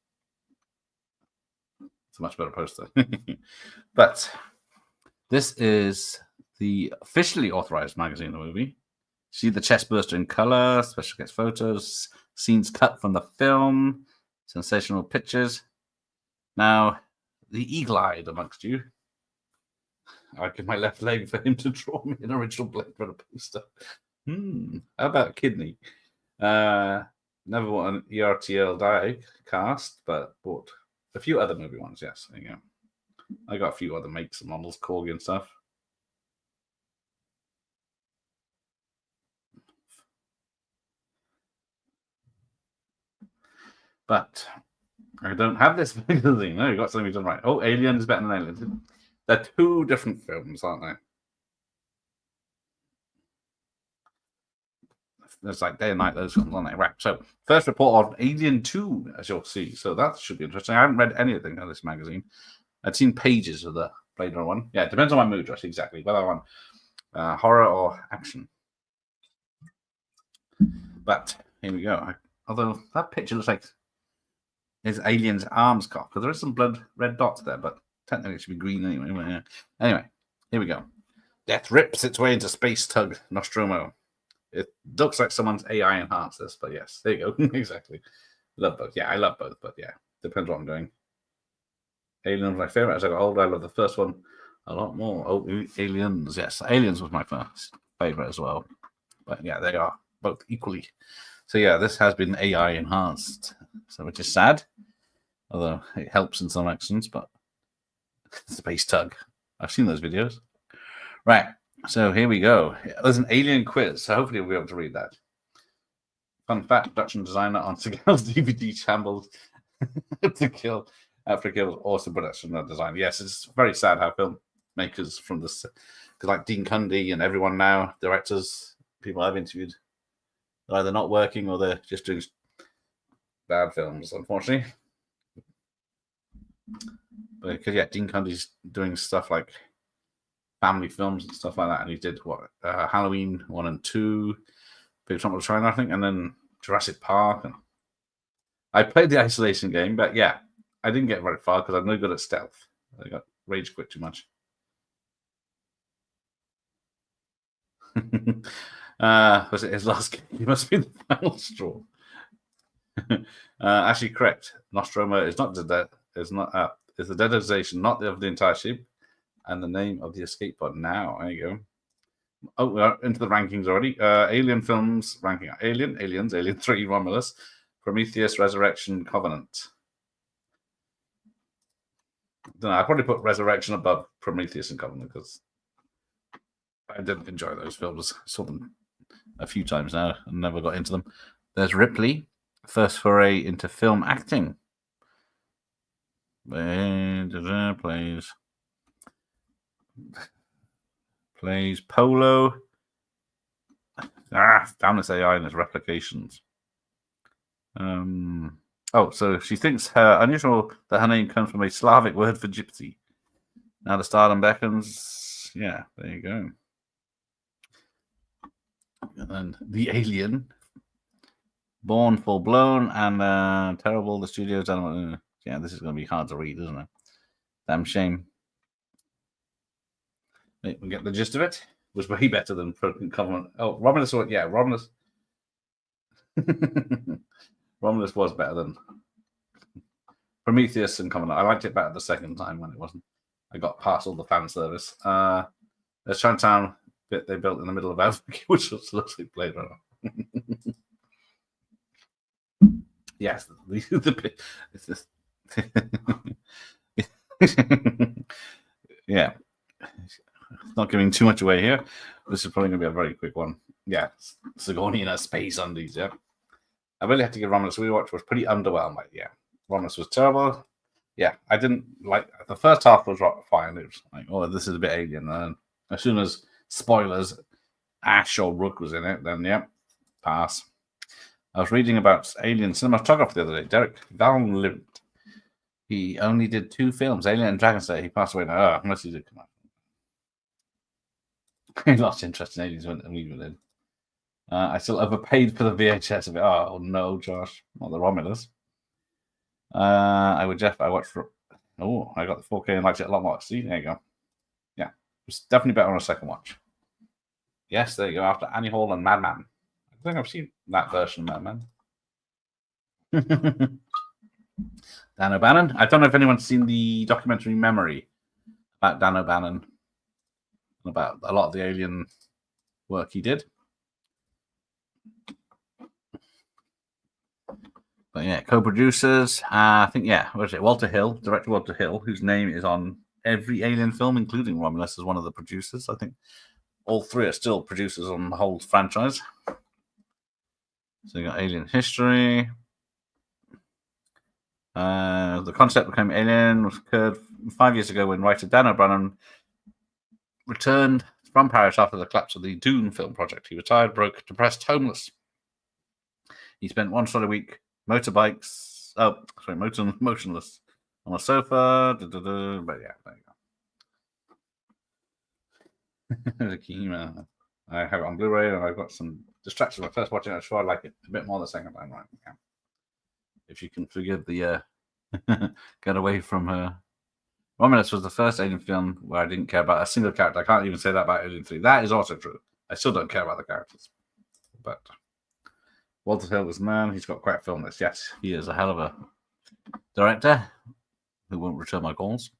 It's a much better poster. But this is the officially authorized magazine of the movie. See the chest burster in color, special guest photos, scenes cut from the film, sensational pictures. Now, the eagle-eyed amongst you. I give my left leg for him to draw me an original Blade Runner poster. How about kidney? Never bought an ERTL die cast, but bought a few other movie ones. Yes, there you go. I got a few other makes and models, Corgi and stuff. But I don't have this magazine. No, you got something done right. Oh, Alien is better than Alien. They're two different films, aren't they? There's like day and night, those films, aren't they? Right. So, first report on Alien 2, as you'll see. So, that should be interesting. I haven't read anything of this magazine. I'd seen pages of the Blade Runner one. Yeah, it depends on my mood, Josh, exactly. Whether I want horror or action. But, here we go. Although, that picture looks like his Alien's arms cock, because there is some blood red dots there, but technically it should be green anyway. Anyway, here we go. Death rips its way into space tug Nostromo. It looks like someone's AI enhanced this, but yes, there you go. Exactly. Love both. Yeah, I love both, but yeah, depends what I'm doing. Alien was my favorite as I got older. I love the first one a lot more. Oh, Aliens. Yes, Aliens was my first favorite as well. But yeah, they are both equally. So yeah, this has been AI enhanced, so which is sad, although it helps in some actions. But space tug, I've seen those videos. Right, so here we go. There's an alien quiz, so hopefully we'll be able to read that. Fun fact: production designer on Seagal's DVD shambles to kill after kill awesome production and design. Yes, it's very sad how filmmakers from this, like Dean Cundy and everyone now, directors, people I've interviewed, they're either not working or they're just doing bad films, unfortunately. Because yeah, Dean Cundy's doing stuff like family films and stuff like that, and he did Halloween 1 and 2, Big Trouble in China, I think, and then Jurassic Park. And I played the isolation game, but yeah, I didn't get very far because I'm no good at stealth. I got rage quit too much. Was it his last game? He must be the final straw. Actually, correct. Nostromo is not the dead. Is the deadization, not of the entire ship, and the name of the escape pod. Now, there you go. Oh, we're into the rankings already. Alien films ranking: Aliens, Alien 3, Romulus, Prometheus, Resurrection, Covenant. I don't know. I'd probably put Resurrection above Prometheus and Covenant because I didn't enjoy those films. I saw them a few times now and never got into them. There's Ripley, first foray into film acting. Plays Polo. Damn this AI and its replications. So she thinks unusual that her name comes from a Slavic word for gypsy. Now the stardom beckons. Yeah, there you go. And then The Alien. Born full blown and terrible. The studio's animal. Yeah, this is going to be hard to read, isn't it? Damn shame. We get the gist of it. It was way better than Covenant. Oh, Romulus. Yeah, Romulus. Romulus was better than Prometheus and Covenant. I liked it better the second time when it wasn't. I got past all the fan service. There's Chinatown bit they built in the middle of Albuquerque, which looks like Blade Runner. Yes, yeah. Not giving too much away here. This is probably going to be a very quick one. Yeah, Sigourney in her space undies. Yeah, I really had to give Romulus a rewatch. Was pretty underwhelmed. Like, yeah, Romulus was terrible. Yeah, I didn't like the first half was fine. It was like, oh, this is a bit alien. And as soon as spoilers, Ash or Rook was in it, then yeah, pass. I was reading about alien cinematography the other day. Derek Van he only did 2 films, Alien and Dragon Slayer. He passed away now, unless he did come out. He lost interest in aliens when we were in. I still overpaid for the VHS of it. Oh no, Josh, not the Romulus. I watched. Oh, I got the 4K and liked it a lot more. See, there you go. Yeah, it's definitely better on a second watch. Yes, there you go. After Annie Hall and Madman, I think I've seen that version of Madman. Dan O'Bannon. I don't know if anyone's seen the documentary Memory about Dan O'Bannon, about a lot of the alien work he did. But yeah, co-producers. I think, yeah, what is it? Walter Hill, director Walter Hill, whose name is on every alien film, including Romulus, as one of the producers. I think all 3 are still producers on the whole franchise. So you got Alien History. The concept became Alien was occurred 5 years ago when writer Dan O'Bannon returned from Paris after the collapse of the Dune film project. He retired, broke, depressed, homeless. He spent one solid week motionless on a sofa. But yeah, there you go. I have it on Blu-ray, and I've got some distractions. When I first watching it, I'm sure I like it a bit more the second time. Right? Yeah. If you can forgive the get away from her. Romulus was the first alien film where I didn't care about a single character. I can't even say that about Alien 3. That is also true. I still don't care about the characters. But Walter Hill was the man. He's got quite a film this. Yes, he is a hell of a director who won't return my calls.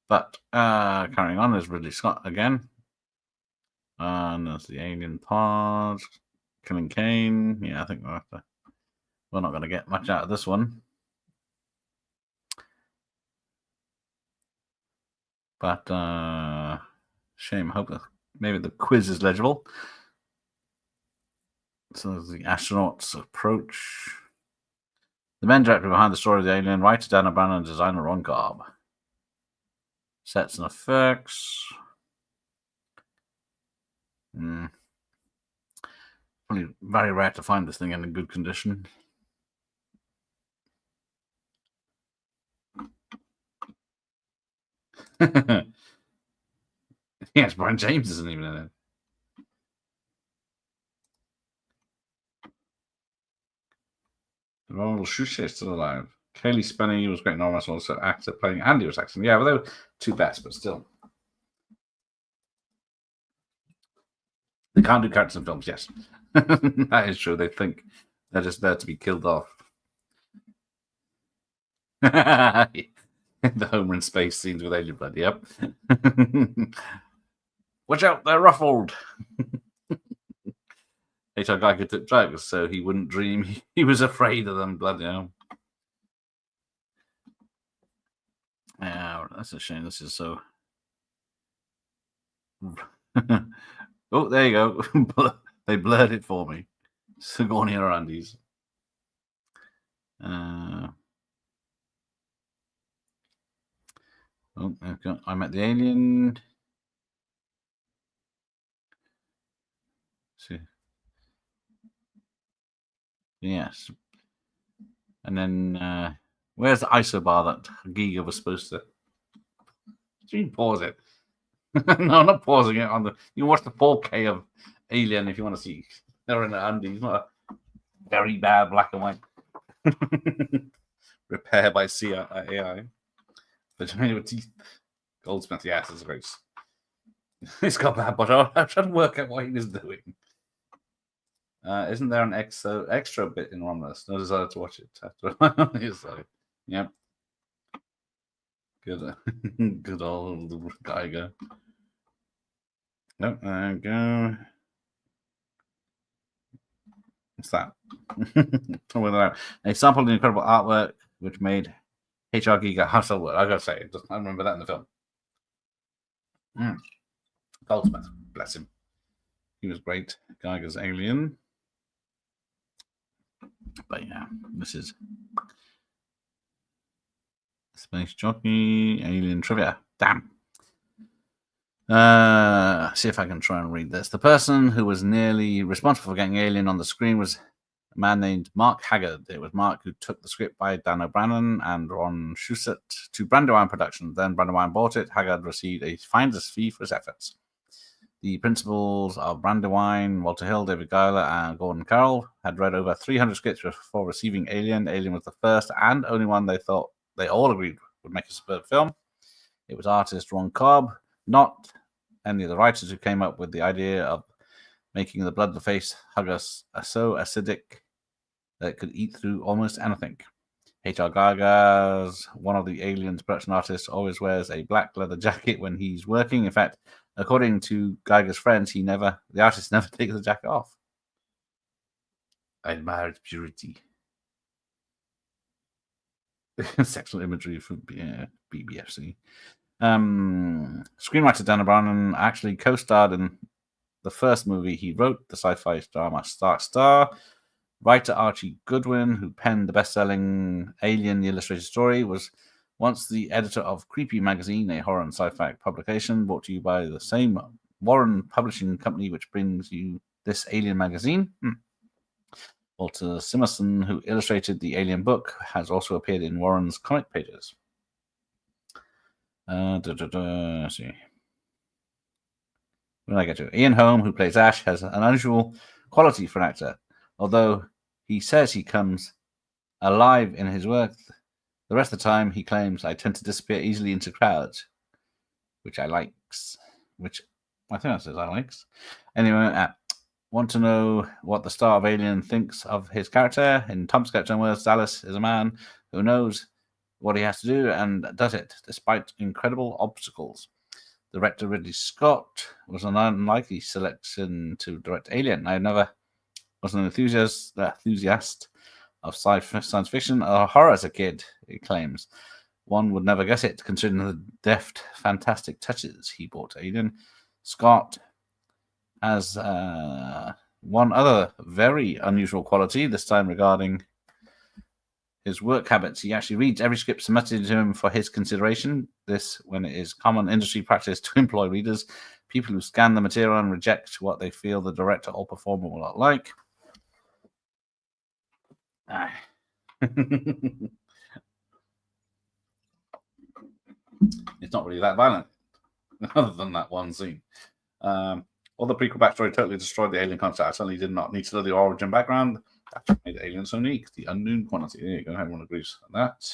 But carrying on, there's Ridley Scott again. And there's the Alien Pod, Killing Kane. Yeah, I think we're not going to get much out of this one. But shame. I hope that maybe the quiz is legible. So there's the astronauts approach. The men directly behind the story of the Alien, writer Dan O'Bannon and designer Ron Cobb. Sets and effects. Probably very rare to find this thing in good condition. Yes, Brian James isn't even in it. Ronald Shusha is still alive. Kaylee Spenny was great Norman, also actor playing Andy was acting. Yeah, well, they were two best, but still. They can't do characters in films, yes. That is true. They think they're just there to be killed off. The Homer in space scenes with alien blood, yep. Watch out, they're ruffled. H.R. Geiger took drugs, so he wouldn't dream he was afraid of them, bloody hell. Yeah, that's a shame. This is so. Oh, there you go. They blurred it for me. Sigourney or Andy's. Oh, I met the alien. See. Yes. And then where's the isobar that Giga was supposed to? Did you pause it? No, I'm not pausing it on the. You can watch the 4K of Alien if you want to see. They're in the Andy's, not a very bad black and white. Repair by AI. But Goldsmith, yes, it's great. It's got bad, but I'm trying to work out what he was doing. Isn't there an extra bit in one of this? No desire to watch it. Yep. Good old Geiger. Nope, there we go. What's that? A sample of the incredible artwork which made H.R. Giga hustle work. I gotta say, I remember that in the film. Goldsmith, bless him. He was great. Geiger's Alien. But yeah, this is Space Jockey, Alien Trivia. Damn. See if I can try and read this. The person who was nearly responsible for getting Alien on the screen was a man named Mark Haggard. It was Mark who took the script by Dan O'Bannon and Ron Shusett to Brandywine Productions. Then Brandywine bought it. Haggard received a finder's fee for his efforts. The principals of Brandywine, Walter Hill, David Giler, and Gordon Carroll, had read over 300 scripts before receiving Alien. Alien was the first and only one they thought they all agreed would make a superb film. It was artist Ron Cobb, not any of the writers who came up with the idea of making the blood-the-face hugger so acidic that it could eat through almost anything. H.R. Geiger's one of the Alien's production artists always wears a black leather jacket when he's working. In fact, according to Geiger's friends, the artist never takes the jacket off. I admire its purity. Sexual imagery from BBFC. Screenwriter Dan O'Bannon actually co-starred in the first movie he wrote, the sci-fi drama Stark Star. Writer Archie Goodwin, who penned the best-selling Alien the Illustrated Story, was once the editor of Creepy Magazine, a horror and sci-fi publication brought to you by the same Warren Publishing Company which brings you this Alien magazine. Walter Simonson, who illustrated the Alien book, has also appeared in Warren's comic pages. Let's see. Where did I get to? Ian Holm, who plays Ash, has an unusual quality for an actor. Although he says he comes alive in his work, the rest of the time he claims, I tend to disappear easily into crowds, which I likes. Which I think that says I likes. Anyway, want to know what the star of Alien thinks of his character? In Tom Scott's own words, Dallas is a man who knows what he has to do and does it despite incredible obstacles. Director Ridley Scott was an unlikely selection to direct Alien. I never was an enthusiast of science fiction or horror as a kid, he claims. One would never guess it, considering the deft, fantastic touches he brought to Alien. Scott has one other very unusual quality, this time regarding his work habits. He actually reads every script submitted to him for his consideration. This, when it is common industry practice to employ readers, people who scan the material and reject what they feel the director or performer will not like. It's not really that violent, other than that one scene. All the prequel backstory totally destroyed the alien concept. I certainly did not need to know the origin background. That made the alien so unique. The unknown quantity. There you go. Everyone agrees on that.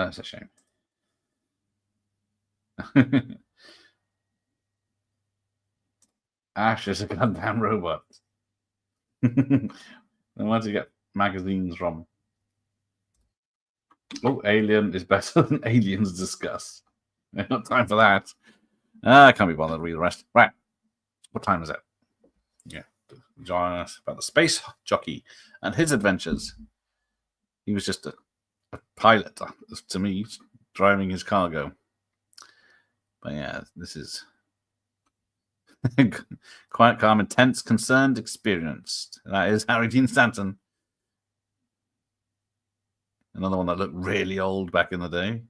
It's a shame. Ash is a goddamn robot. Then where do you get magazines from? Oh, Alien is better than Aliens Discuss. Not time for that. I can't be bothered to read the rest. Right. What time is it? Yeah. Join us about the space jockey and his adventures. He was just a pilot, to me, driving his cargo. But yeah, this is quiet, calm, intense, concerned, experienced. That is Harry Dean Stanton. Another one that looked really old back in the day.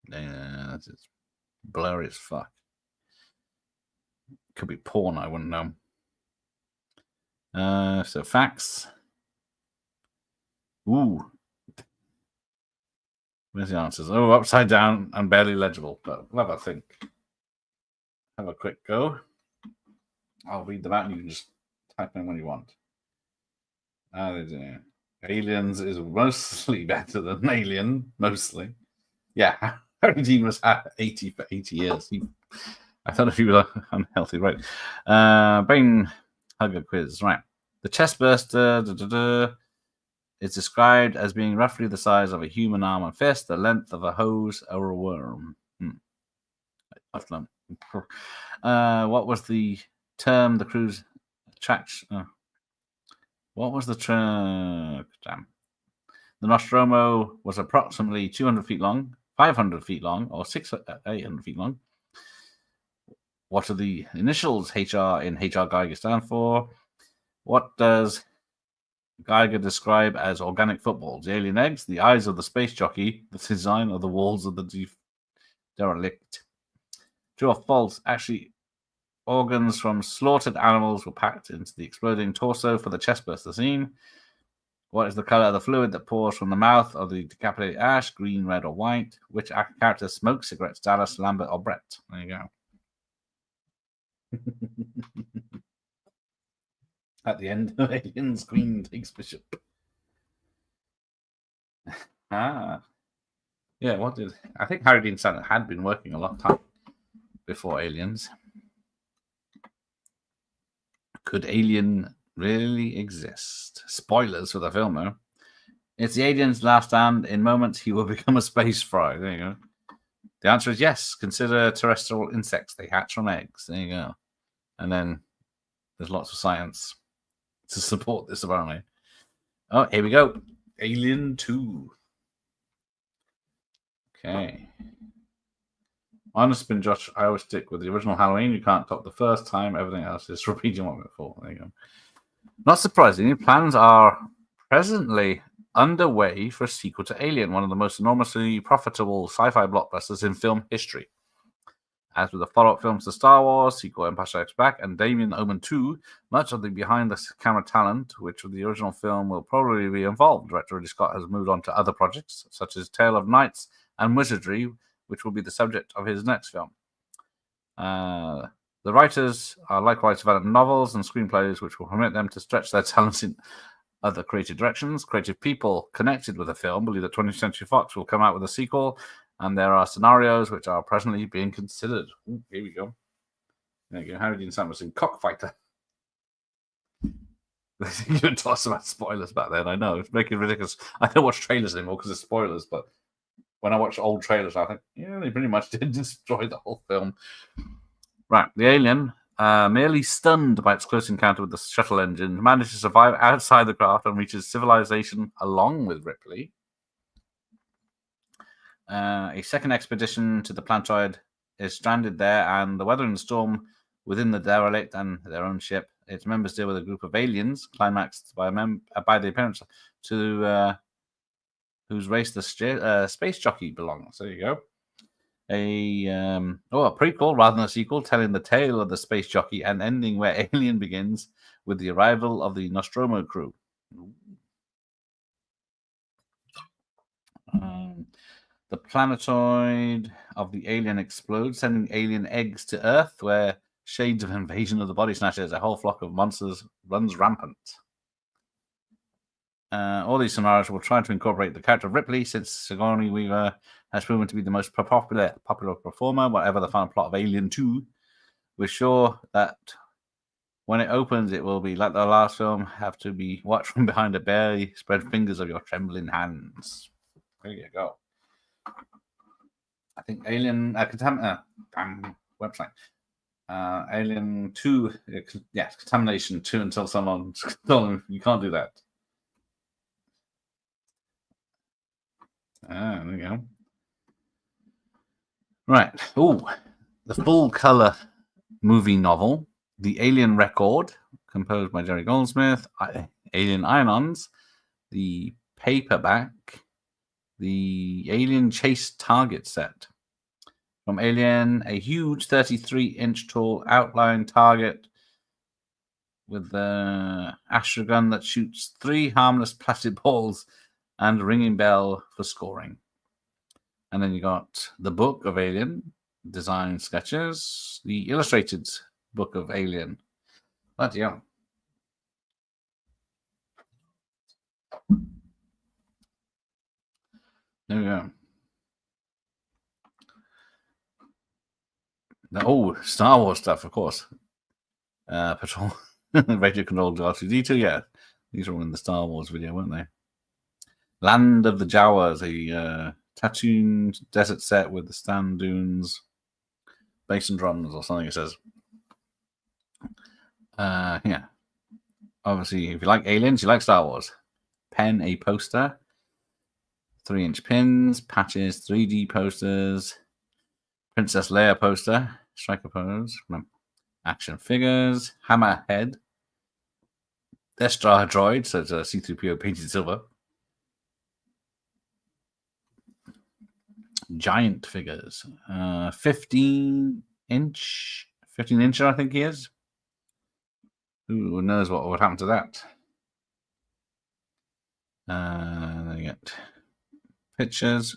Yeah, that's just blurry as fuck. Could be porn, I wouldn't know. So facts. Ooh. Where's the answers? Oh, upside down and barely legible. But we'll have a think. Have a quick go. I'll read them out and you can just type in when you want. Aliens is mostly better than Alien. Mostly. Yeah. Harry Dean was 80 for 80 years. I thought if he was unhealthy, right? Brain hugger quiz. Right. The chestburster is described as being roughly the size of a human arm and fist, the length of a hose or a worm. What was the term the crew's attraction? What was the term? The Nostromo was approximately 200 feet long, 500 feet long, or 800 feet long. What are the initials HR in HR Geiger stand for? What does Geiger describe as organic footballs? The alien eggs, the eyes of the space jockey, the design of the walls of the derelict. True or false? Actually, organs from slaughtered animals were packed into the exploding torso for the chestburster scene. What is the color of the fluid that pours from the mouth of the decapitated Ash? Green, red, or white? Which character smokes cigarettes? Dallas, Lambert, or Brett? There you go. At the end of Aliens, Queen takes Bishop. Yeah, I think Harry Dean Stanton had been working a long time before Aliens. Could Alien really exist? Spoilers for the film, though. It's the alien's last stand. In moments, he will become a space fry. There you go. The answer is yes. Consider terrestrial insects. They hatch from eggs. There you go. And then there's lots of science to support this, apparently. Oh, here we go. Alien 2. Okay. Honest been Josh, I always stick with the original Halloween. You can't top the first time. Everything else is repeating what before. There you go. Not surprisingly, plans are presently underway for a sequel to Alien, one of the most enormously profitable sci-fi blockbusters in film history. As with the follow-up films to Star Wars, sequel Empire Strikes Back, and Damien Omen 2, much of the behind-the-camera talent, which with the original film will probably be involved. Director Ridley Scott has moved on to other projects, such as Tale of Knights and Wizardry, which will be the subject of his next film. The writers are likewise developing novels and screenplays, which will permit them to stretch their talents in other creative directions. Creative people connected with the film believe that 20th Century Fox will come out with a sequel, and there are scenarios which are presently being considered. Ooh, here we go. There you go. Harry Dean Stanton was in Cockfighter. You would toss about spoilers back then. I know. It's making it ridiculous. I don't watch trailers anymore because of spoilers, but when I watch old trailers, I think, yeah, they pretty much did destroy the whole film. Right. The alien, merely stunned by its close encounter with the shuttle engine, managed to survive outside the craft and reaches civilization along with Ripley. A second expedition to the planetoid is stranded there, and the weather and storm within the derelict and their own ship its members deal with a group of aliens, climaxed by the appearance to whose race the space jockey belongs. There you go. A prequel rather than a sequel, telling the tale of the space jockey and ending where Alien begins with the arrival of the Nostromo crew. The planetoid of the alien explodes, sending alien eggs to Earth, where shades of invasion of the body snatchers, a whole flock of monsters, runs rampant. All these scenarios will try to incorporate the character of Ripley, since Sigourney Weaver has proven to be the most popular performer, whatever the final plot of Alien 2. We're sure that when it opens, it will be like the last film, have to be watched from behind the barely spread fingers of your trembling hands. There you go. I think Alien website. Alien 2, Contamination 2 until someone's told them you can't do that. There we go. Right. The full color movie novel, The Alien Record, composed by Jerry Goldsmith, Alien Ion-Ons, the paperback, the Alien Chase Target set. From Alien, a huge 33-inch tall outline target with the astrogun that shoots 3 harmless plastic balls and a ringing bell for scoring. And then you got the book of Alien, design sketches, the illustrated book of Alien. Bloody hell. There we go. Star Wars stuff, of course. Patrol, radio controlled R2-D2, yeah. These were all in the Star Wars video, weren't they? Land of the Jawas, a Tatooine desert set with the stand dunes, bass and drums, or something it says. Yeah. Obviously, if you like Aliens, you like Star Wars. Pen, a poster. 3-inch pins, patches, 3D posters, Princess Leia poster, striker pose, action figures, Hammerhead, Death Star droid, so it's a C-3PO painted silver. Giant figures, 15-incher, I think he is. Who knows what would happen to that? Then you get pictures,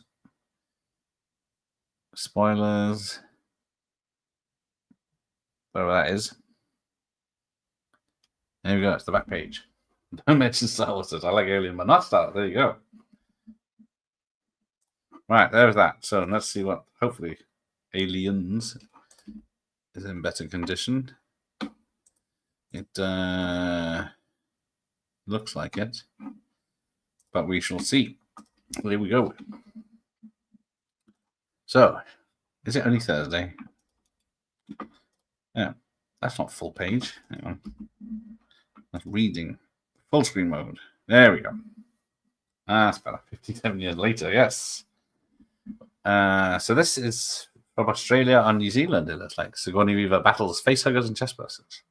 spoilers, whatever that is. There we go, it's the back page. Don't mention Star Wars. I like Alien, but not Star Wars. There you go. Right, there's that. So let's see what, hopefully, Aliens is in better condition. It looks like it, but we shall see. There we go. So, is it only Thursday? Yeah, that's not full page. Hang on. That's reading. Full screen mode. There we go. That's better. 57 years later, yes. So this is from Australia and New Zealand, it looks like. Sigourney Weaver battles facehuggers and chestbursters.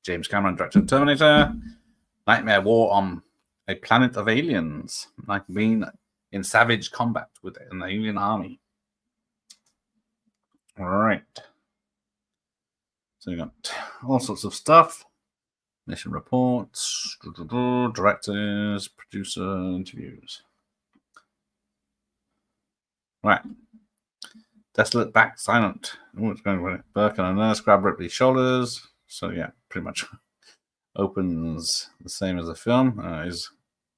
James Cameron directed Terminator. Nightmare war on a planet of aliens, like being in savage combat with an alien army. All right. So we got all sorts of stuff. Mission reports, directors, producer interviews. Right. Desolate back, silent. What's going on? Burke and a nurse grab Ripley's shoulders. So yeah, pretty much opens the same as the film. Is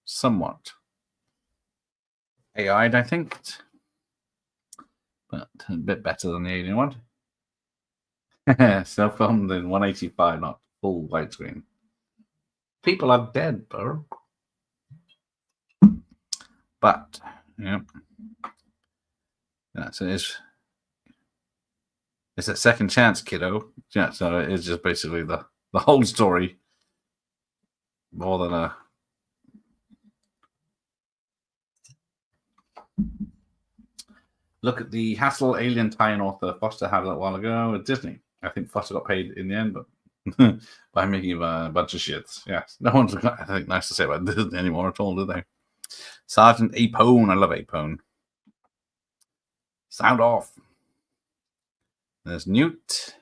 somewhat AI'd, I think, but a bit better than the Alien one. Still filmed in 185, not full widescreen. People are dead, bro. But yeah, so it's a second chance, kiddo. Yeah, so it's just basically the whole story, more than a. Look at the hassle Alien tie-in author Foster had a while ago with Disney. I think Foster got paid in the end, but by making a bunch of shits. Yes, no one's got anything nice to say about Disney anymore at all, do they? Sergeant Apone. I love Apone. Sound off. There's Newt.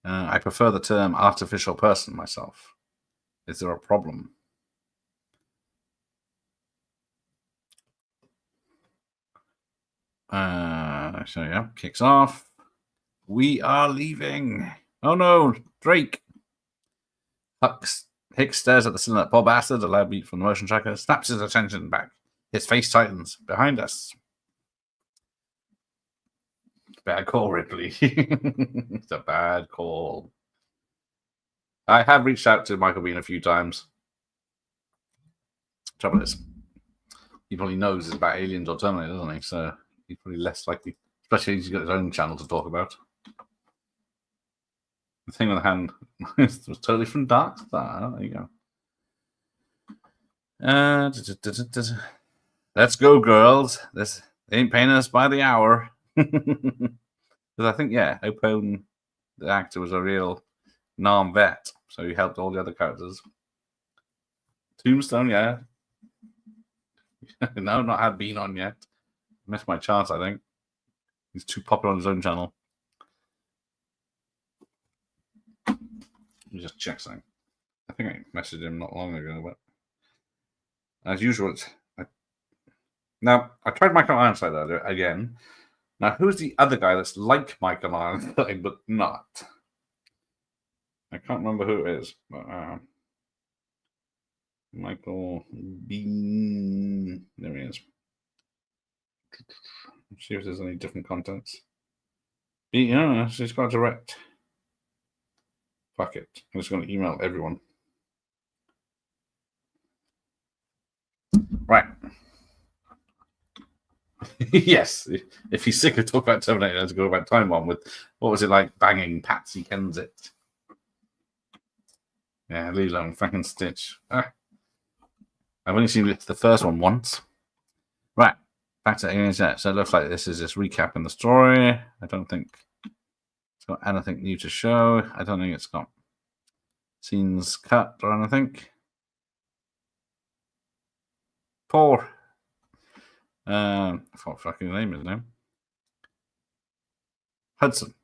I prefer the term artificial person myself. Is there a problem? So yeah, kicks off. We are leaving. Oh no, Drake. Hicks stares at the cylinder. Poor bastard, a loud beat from the motion tracker, snaps his attention back. His face tightens. Behind us. Bad call, Ripley. It's a bad call. I have reached out to Michael Bean a few times. Trouble is, he probably knows it's about aliens or Terminator, doesn't he? So he's probably less likely, especially he's got his own channel to talk about. The thing on the hand was totally from Dark Star. There you go. Let's go, girls. This ain't paying us by the hour. Because I think, yeah, Opone, the actor, was a real non-vet, so he helped all the other characters. Tombstone, yeah. No, not had Bean on yet. Missed my chance, I think. He's too popular on his own channel. Let me just check something. I think I messaged him not long ago, but as usual, now I tried Michael Ironside earlier again. Now, who's the other guy that's like Michael Ironside but not? I can't remember who it is, but Michael Bean. There he is. Let's see if there's any different contents. Yeah, she's got a direct. Fuck it. I'm just going to email everyone. Right. Yes. If he's sick of talking about Terminator, let's go about Time Bomb with, what was it like, banging Patsy Kensit? Yeah, Lilo and Frank and Stitch. I've only seen the first one once. Right. Back to Aliens. So it looks like this is just recapping the story. I don't think it's got anything new to show. I don't think it's got scenes cut or anything. Poor. I forgot fucking name is now. Hudson.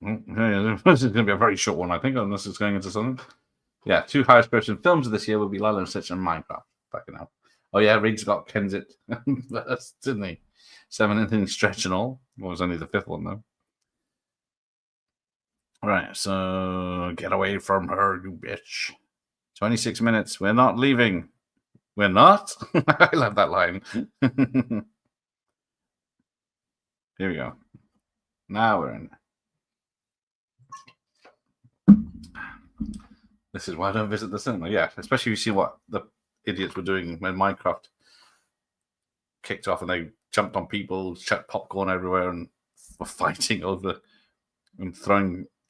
Yeah, this is going to be a very short one, I think, unless it's going into something. Yeah, 2 highest grossing films of this year will be Lilo and Stitch and Minecraft. Fucking hell. Oh, yeah, Reed's got Kensit first, didn't he? 7 anything stretch and all. Well, it was only the 5th one, though. Right, so get away from her, you bitch. 26 minutes. We're not leaving. We're not? I love that line. Here we go. Now we're in. This is why I don't visit the cinema. Yeah, especially if you see what the idiots were doing when Minecraft kicked off and they jumped on people, chucked popcorn everywhere, and were fighting over and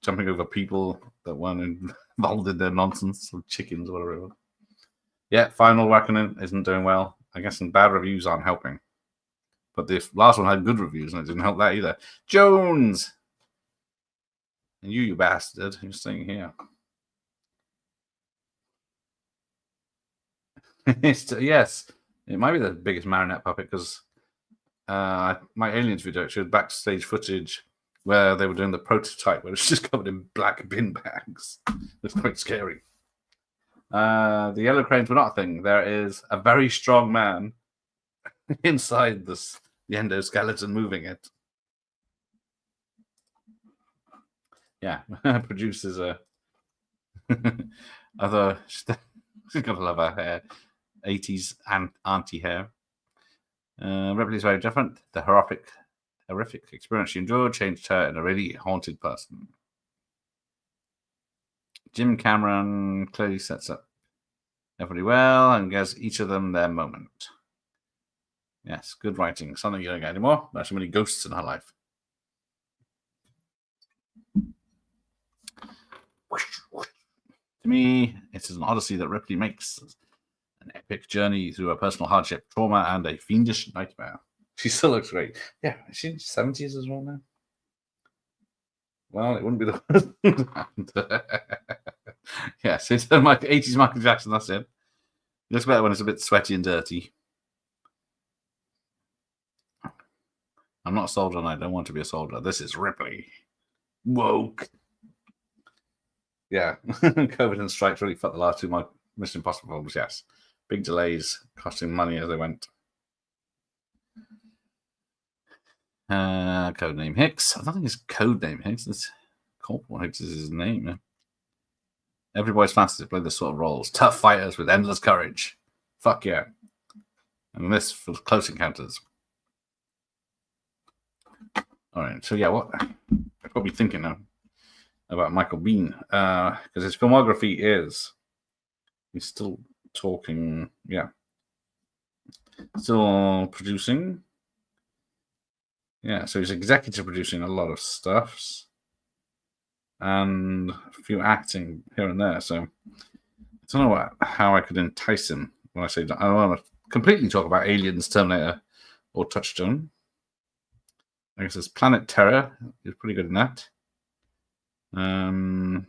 jumping over people that weren't involved in their nonsense, or chickens or whatever it was. Yeah, Final Reckoning isn't doing well. I guess some bad reviews aren't helping. But the last one had good reviews, and it didn't help that either. Jones! And you bastard, you're staying here. Yes, it might be the biggest marionette puppet because my Aliens video showed backstage footage where they were doing the prototype where it's just covered in black bin bags. It's quite scary. The yellow cranes were not a thing. There is a very strong man inside the endoskeleton moving it. Yeah, produces a other. She's got to love her hair. 80s auntie hair. Ripley's very different. The horrific experience she endured changed her in a really haunted person. Jim Cameron clearly sets up everybody well and gives each of them their moment. Yes, good writing. Something you don't get anymore. There's so many ghosts in her life. To me, it is an odyssey that Ripley makes. An epic journey through a personal hardship, trauma, and a fiendish nightmare. She still looks great. Yeah, is she in 70s as well now? Well, it wouldn't be the first thing that happened. Yes, it's like 80s Michael Jackson, that's it. It looks better when it's a bit sweaty and dirty. I'm not a soldier and I don't want to be a soldier. This is Ripley. Woke. Yeah, COVID and strikes really fucked the last two Mission Impossible films, yes. Big delays, costing money as they went. Codename Hicks. I don't think it's Codename Hicks. It's Corporal Hicks is his name. Yeah. Everybody's fantasy to play this sort of roles. Tough fighters with endless courage. Fuck yeah. And this for Close Encounters. All right, so yeah, what I've got to be thinking now about Michael Biehn, because his filmography is he's still talking, yeah, still producing, yeah. So he's executive producing a lot of stuffs and a few acting here and there. So I don't know how I could entice him when I say I don't want to completely talk about Aliens, Terminator, or Touchstone. I guess there's Planet Terror. He's pretty good in that. What's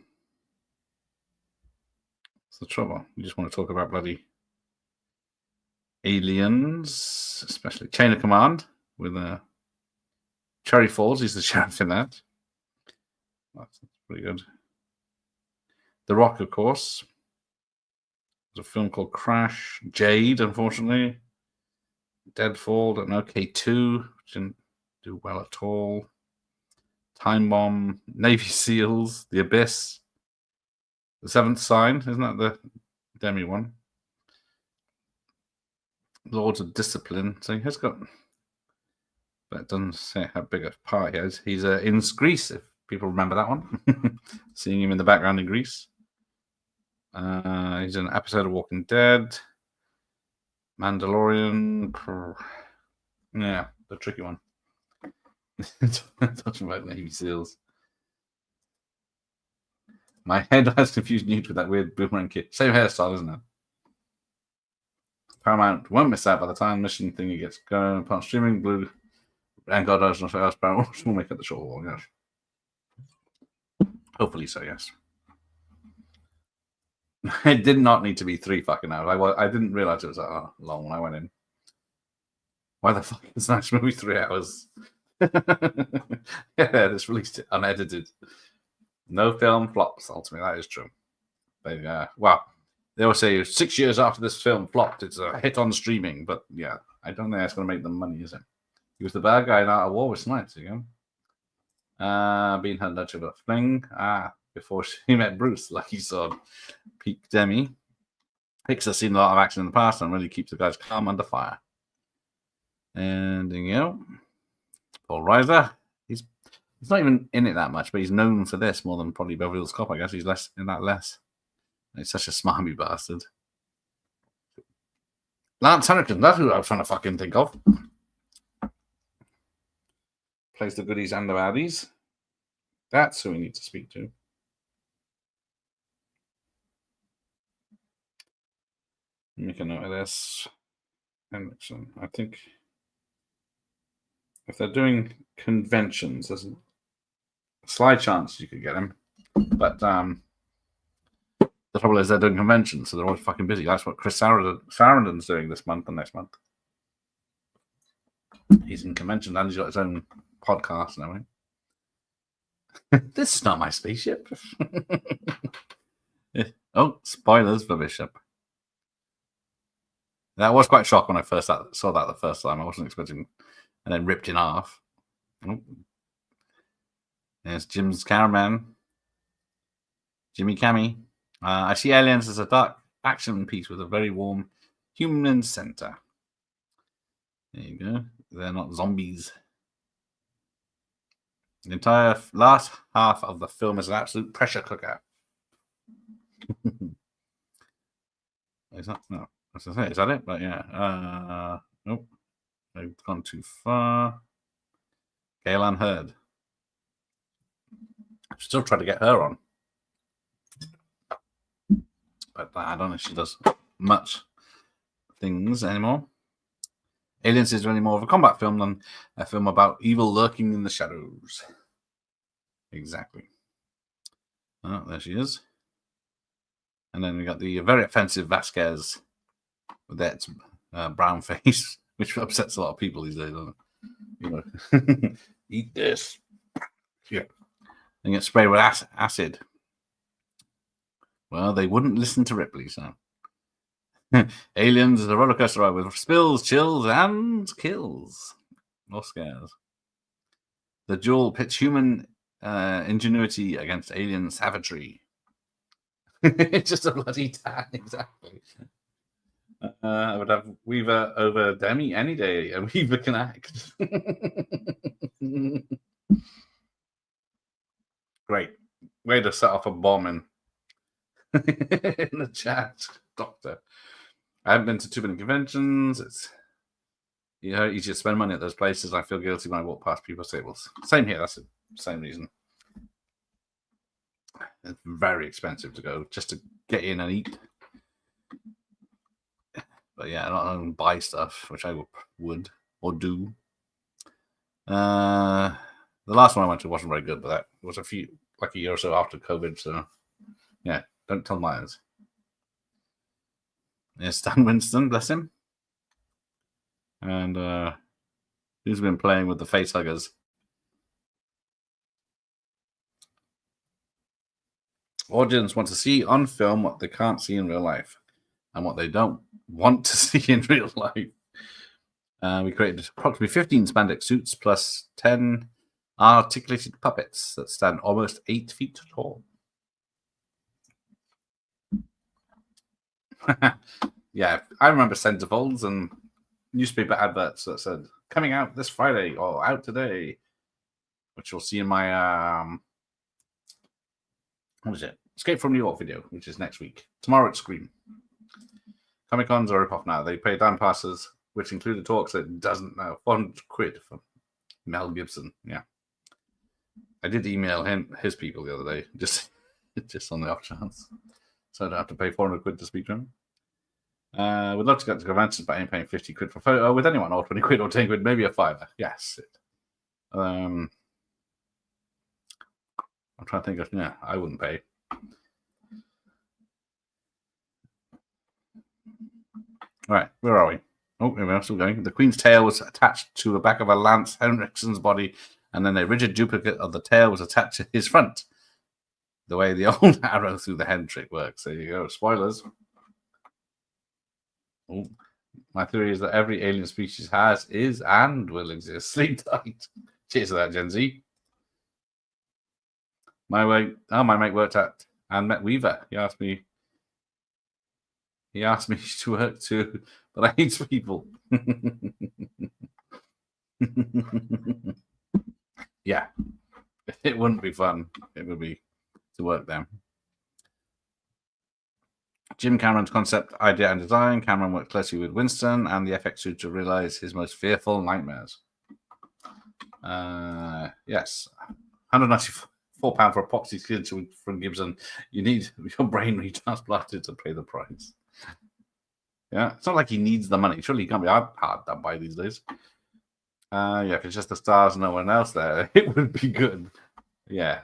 the trouble? You just want to talk about bloody aliens, especially Chain of Command with Cherry Falls. He's the sheriff in that. That's pretty good. The Rock, of course. There's a film called Crash. Jade, unfortunately. Deadfall, don't know. K2, which didn't do well at all. Time Bomb, Navy SEALs, The Abyss, The Seventh Sign, isn't that the Demi one? Lords of Discipline. So he has got, but it doesn't say how big a part he has. He's in Grease, if people remember that one. Seeing him in the background in Grease. He's in an episode of Walking Dead, Mandalorian. Yeah, the tricky one. Talking about Navy SEALs. My head has confused Newt with that weird boomerang kit. Same hairstyle, isn't it? Paramount won't miss out by the time mission thingy gets going. Upon streaming, Blue and God knows what else, Paramount will make it the short haul, yes. Hopefully so, yes. It did not need to be 3 fucking hours. I didn't realize it was that long when I went in. Why the fuck is that movie 3 hours? Yeah, it's released it unedited. No film flops, ultimately. That is true. But, well, they always say 6 years after this film flopped, it's a hit on streaming. But yeah, I don't think that's going to make them money, is it? He was the bad guy in Art of War with Snipes again. Being had much of a fling. Before she met Bruce, like he saw peak Demi. Hicks has seen a lot of action in the past and really keeps the guys calm under fire. And you know, Paul Reiser, he's not even in it that much, but he's known for this more than probably Beverly Hills Cop. I guess he's less in that less. He's such a smarmy bastard. Lance Henriksen, that's who I was trying to fucking think of. Plays the goodies and the baddies. That's who we need to speak to. Make a note of this. Henriksen, I think if they're doing conventions, there's a slight chance you could get him. But the trouble is they're doing conventions, so they're always fucking busy. That's what Chris Sarandon's doing this month and next month. He's in convention and he's got his own podcast and everything. This is not my spaceship. Oh, spoilers for Bishop. That was quite shocked when I first saw that the first time. I wasn't expecting, and then ripped in half. Oh. There's Jim's cameraman, Jimmy Cammy. I see Aliens as a dark action piece with a very warm human center. There you go. They're not zombies. The entire last half of the film is an absolute pressure cooker. Is that no? As I say, is that it? But yeah. Nope. They've gone too far. Galen Hurd. I'm still trying to get her on. But I don't know if she does much things anymore. Aliens is really more of a combat film than a film about evil lurking in the shadows. Exactly. Oh, there she is. And then we got the very offensive Vasquez with that brown face, which upsets a lot of people these days, doesn't it? You know, eat this. Yeah. And get sprayed with acid. Well, they wouldn't listen to Ripley, so. Aliens is a roller coaster ride with spills, chills, and kills. Or scares. The duel pits human ingenuity against alien savagery. It's just a bloody tan, exactly. I would have Weaver over Demi any day, and Weaver can act. Great. Way to set off a bomb in the chat, Doctor. I haven't been to too many conventions. It's easier to spend money at those places. I feel guilty when I walk past people's tables. Same here. That's the same reason. It's very expensive to go just to get in and eat. But yeah, I don't buy stuff, which I would or do. The last one I went to wasn't very good, but that was a year or so after COVID. So yeah, don't tell Myers. There's Stan Winston, bless him. And who's been playing with the face huggers? Audience want to see on film what they can't see in real life and what they don't want to see in real life. We created approximately 15 spandex suits plus 10 articulated puppets that stand almost 8 feet tall. Yeah, I remember centerfolds and newspaper adverts that said coming out this Friday or out today, which you'll see in my what was it? Escape from New York video, which is next week. Tomorrow at Scream. Comic Cons are rip off now. They pay damn passes, which include the talks that doesn't know. £400 for Mel Gibson. Yeah. I did email his people the other day, just on the off chance. So I don't have to pay £400 to speak to him. We'd love to get to conventions, but I ain't paying £50 for a photo with anyone, or £20 or £10, maybe a £5. Yes. I'm trying to think of, yeah, I wouldn't pay. All right, where are we? Oh, we're still going. The Queen's tail was attached to the back of a Lance Henriksen's body, and then a rigid duplicate of the tail was attached to his front. The way the old arrow through the head trick works. There you go. Spoilers. Oh, my theory is that every alien species has, is, and will exist. Sleep tight. Cheers to that, Gen Z. My mate worked at and met Weaver. He asked me to work too, but I hate people. Yeah, it wouldn't be fun. It would be to work there. Jim Cameron's concept, idea, and design. Cameron worked closely with Winston and the FX suit to realize his most fearful nightmares. Yes, £194 for epoxy skin from Gibson. You need your brain retransplanted to pay the price. Yeah, it's not like he needs the money. Surely he can't be hard done by these days. Yeah, if it's just the stars and no one else there, it would be good. Yeah.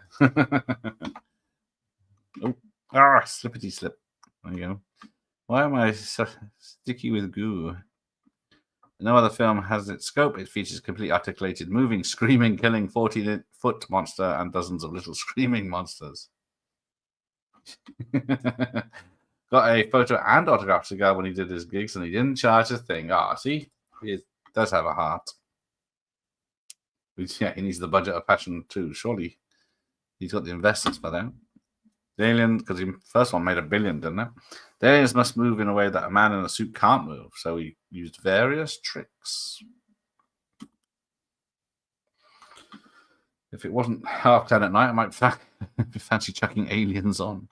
Slippity slip. There you go. Why am I so sticky with goo? No other film has its scope. It features complete articulated, moving, screaming, killing 14-foot monster and dozens of little screaming monsters. Got a photo and autograph cigar when he did his gigs, and he didn't charge a thing. See? He does have a heart. Yeah, he needs the budget of passion too. Surely he's got the investors for that. The alien, because the first one made $1 billion, didn't it? The aliens must move in a way that a man in a suit can't move, so he used various tricks. If it wasn't 10:30 at night, I might fancy chucking Aliens on.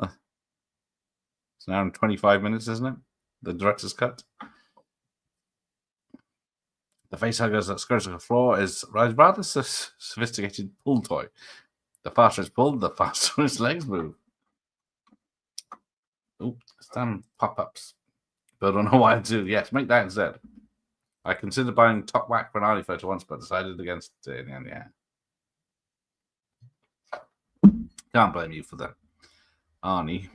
It's now in 25 minutes, isn't it? The director's cut. The facehuggers that skirts the floor is rather sophisticated pull toy. The faster it's pulled, the faster its legs move. Oh, damn pop-ups. But I don't know why I do. Yes, make that instead. I considered buying Top Whack for an Arnie photo once, but decided against it in the end. Yeah. Can't blame you for that, Arnie.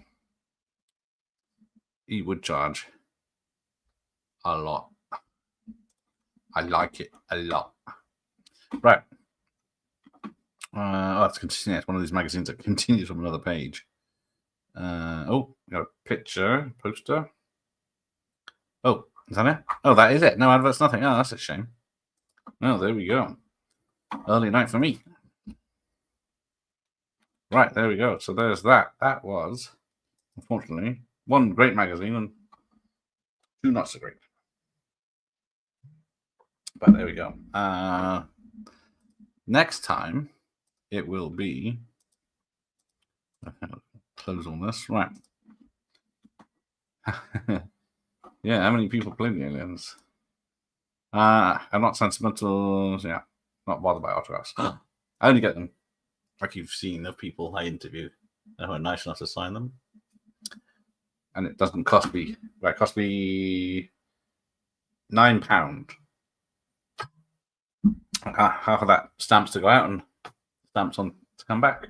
He would charge a lot. I like it a lot. Right. Let's continue. It's one of these magazines that continues from another page. Oh, we got a picture, poster. Oh, is that it? Oh, that is it. No adverts, nothing. Oh, that's a shame. Oh, there we go. Early night for me. Right, there we go. So there's that. That was, unfortunately, one great magazine and two not so great. But there we go. Next time, it will be... Close all this. Right. Yeah, how many people play the aliens? I'm not sentimental. Yeah, not bothered by autographs. I only get them, like you've seen, of people I interview who are nice enough to sign them. And it doesn't cost me. Well, it cost me £9. Half of that stamps to go out and stamps on to come back.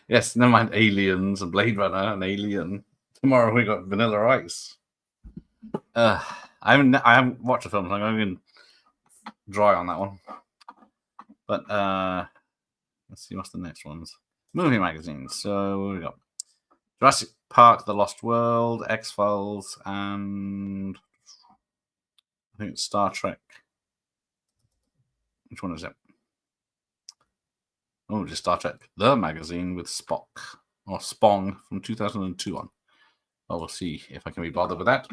Yes, never mind Aliens and Blade Runner and Alien. Tomorrow we got Vanilla Ice. I haven't watched the film, so I'm going dry on that one. But let's see what's the next ones. Movie magazines. So we got Jurassic Park, The Lost World, X-Files, and I think it's Star Trek. Which one is it? Oh, just Star Trek, the magazine with Spock or Spong from 2002 on. Well, we'll see if I can be bothered with that.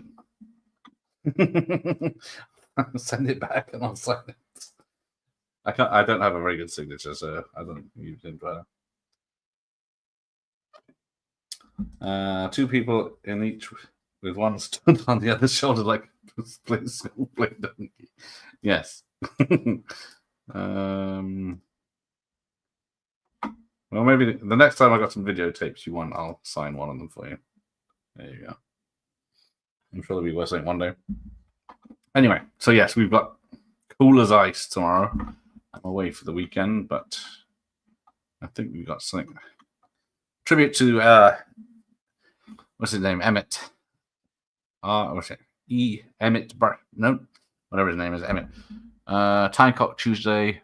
Send it back and I'll sign it. I don't have a very good signature, so I don't use it. Two people in each with one stood on the other's shoulder like play donkey. Yes. Well, maybe the next time I got some videotapes you want, I'll sign one of them for you. There you go. I'm sure they'll be worth something one day. Anyway, so yes, we've got Cool as Ice tomorrow. I'm away for the weekend, but I think we've got something. Tribute to, what's his name? Emmett. What's it? Emmett. No, whatever his name is, Emmett. Timecock Tuesday.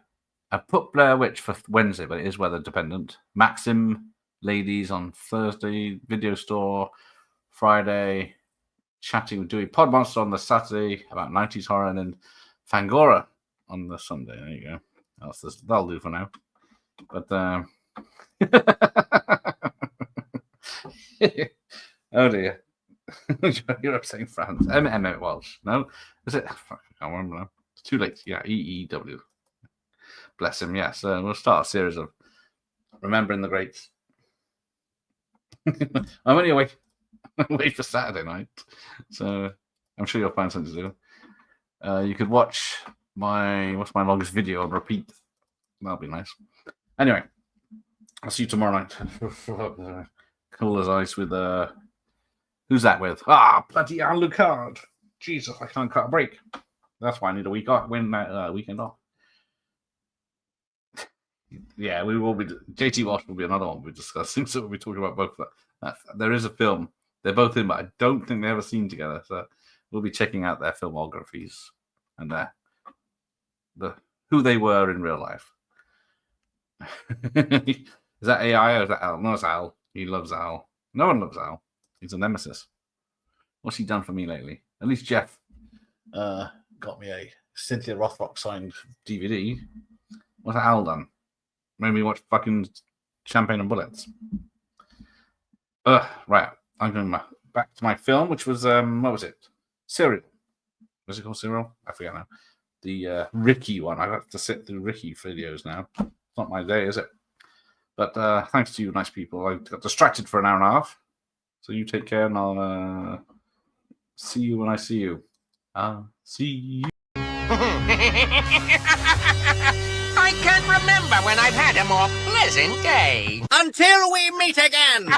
I put Blair Witch for Wednesday, but it is weather dependent. Maxim Ladies on Thursday. Video Store Friday. Chatting with Dewey Pod Monster on the Saturday about 90s horror, and then Fangora on the Sunday. There you go. That'll do for now. But oh dear. You're upsetting France. Emmett Walsh. No? Is it? Fuck, I can't remember now. It's too late. Yeah, EEW. Bless him, yes. We'll start a series of Remembering the Greats. I'm only awake for Saturday night, so I'm sure you'll find something to do. You could watch what's my longest video on repeat. That'll be nice. Anyway, I'll see you tomorrow night. Cool as Ice with who's that with? Bloody Alucard. Jesus, I can't cut a break. That's why I need a week off. Weekend off. Yeah, we will be. JT Walsh will be another one we'll be discussing, so we'll be talking about both of that. There is a film they're both in, but I don't think they ever seen together. So we'll be checking out their filmographies and who they were in real life. Is that AI or is that Al? No, it's Al. He loves Al. No one loves Al. He's a nemesis. What's he done for me lately? At least Jeff got me a Cynthia Rothrock signed DVD. What's Al done? Made me watch fucking Champagne and Bullets. Right. I'm going back to my film, which was, what was it? Serial. Was it called Serial? I forget now. The Ricky one. I have to sit through Ricky videos now. It's not my day, is it? But thanks to you nice people. I got distracted for an hour and a half. So you take care, and I'll see you when I see you. I'll see you. I can't remember when I've had a more pleasant day. Until we meet again.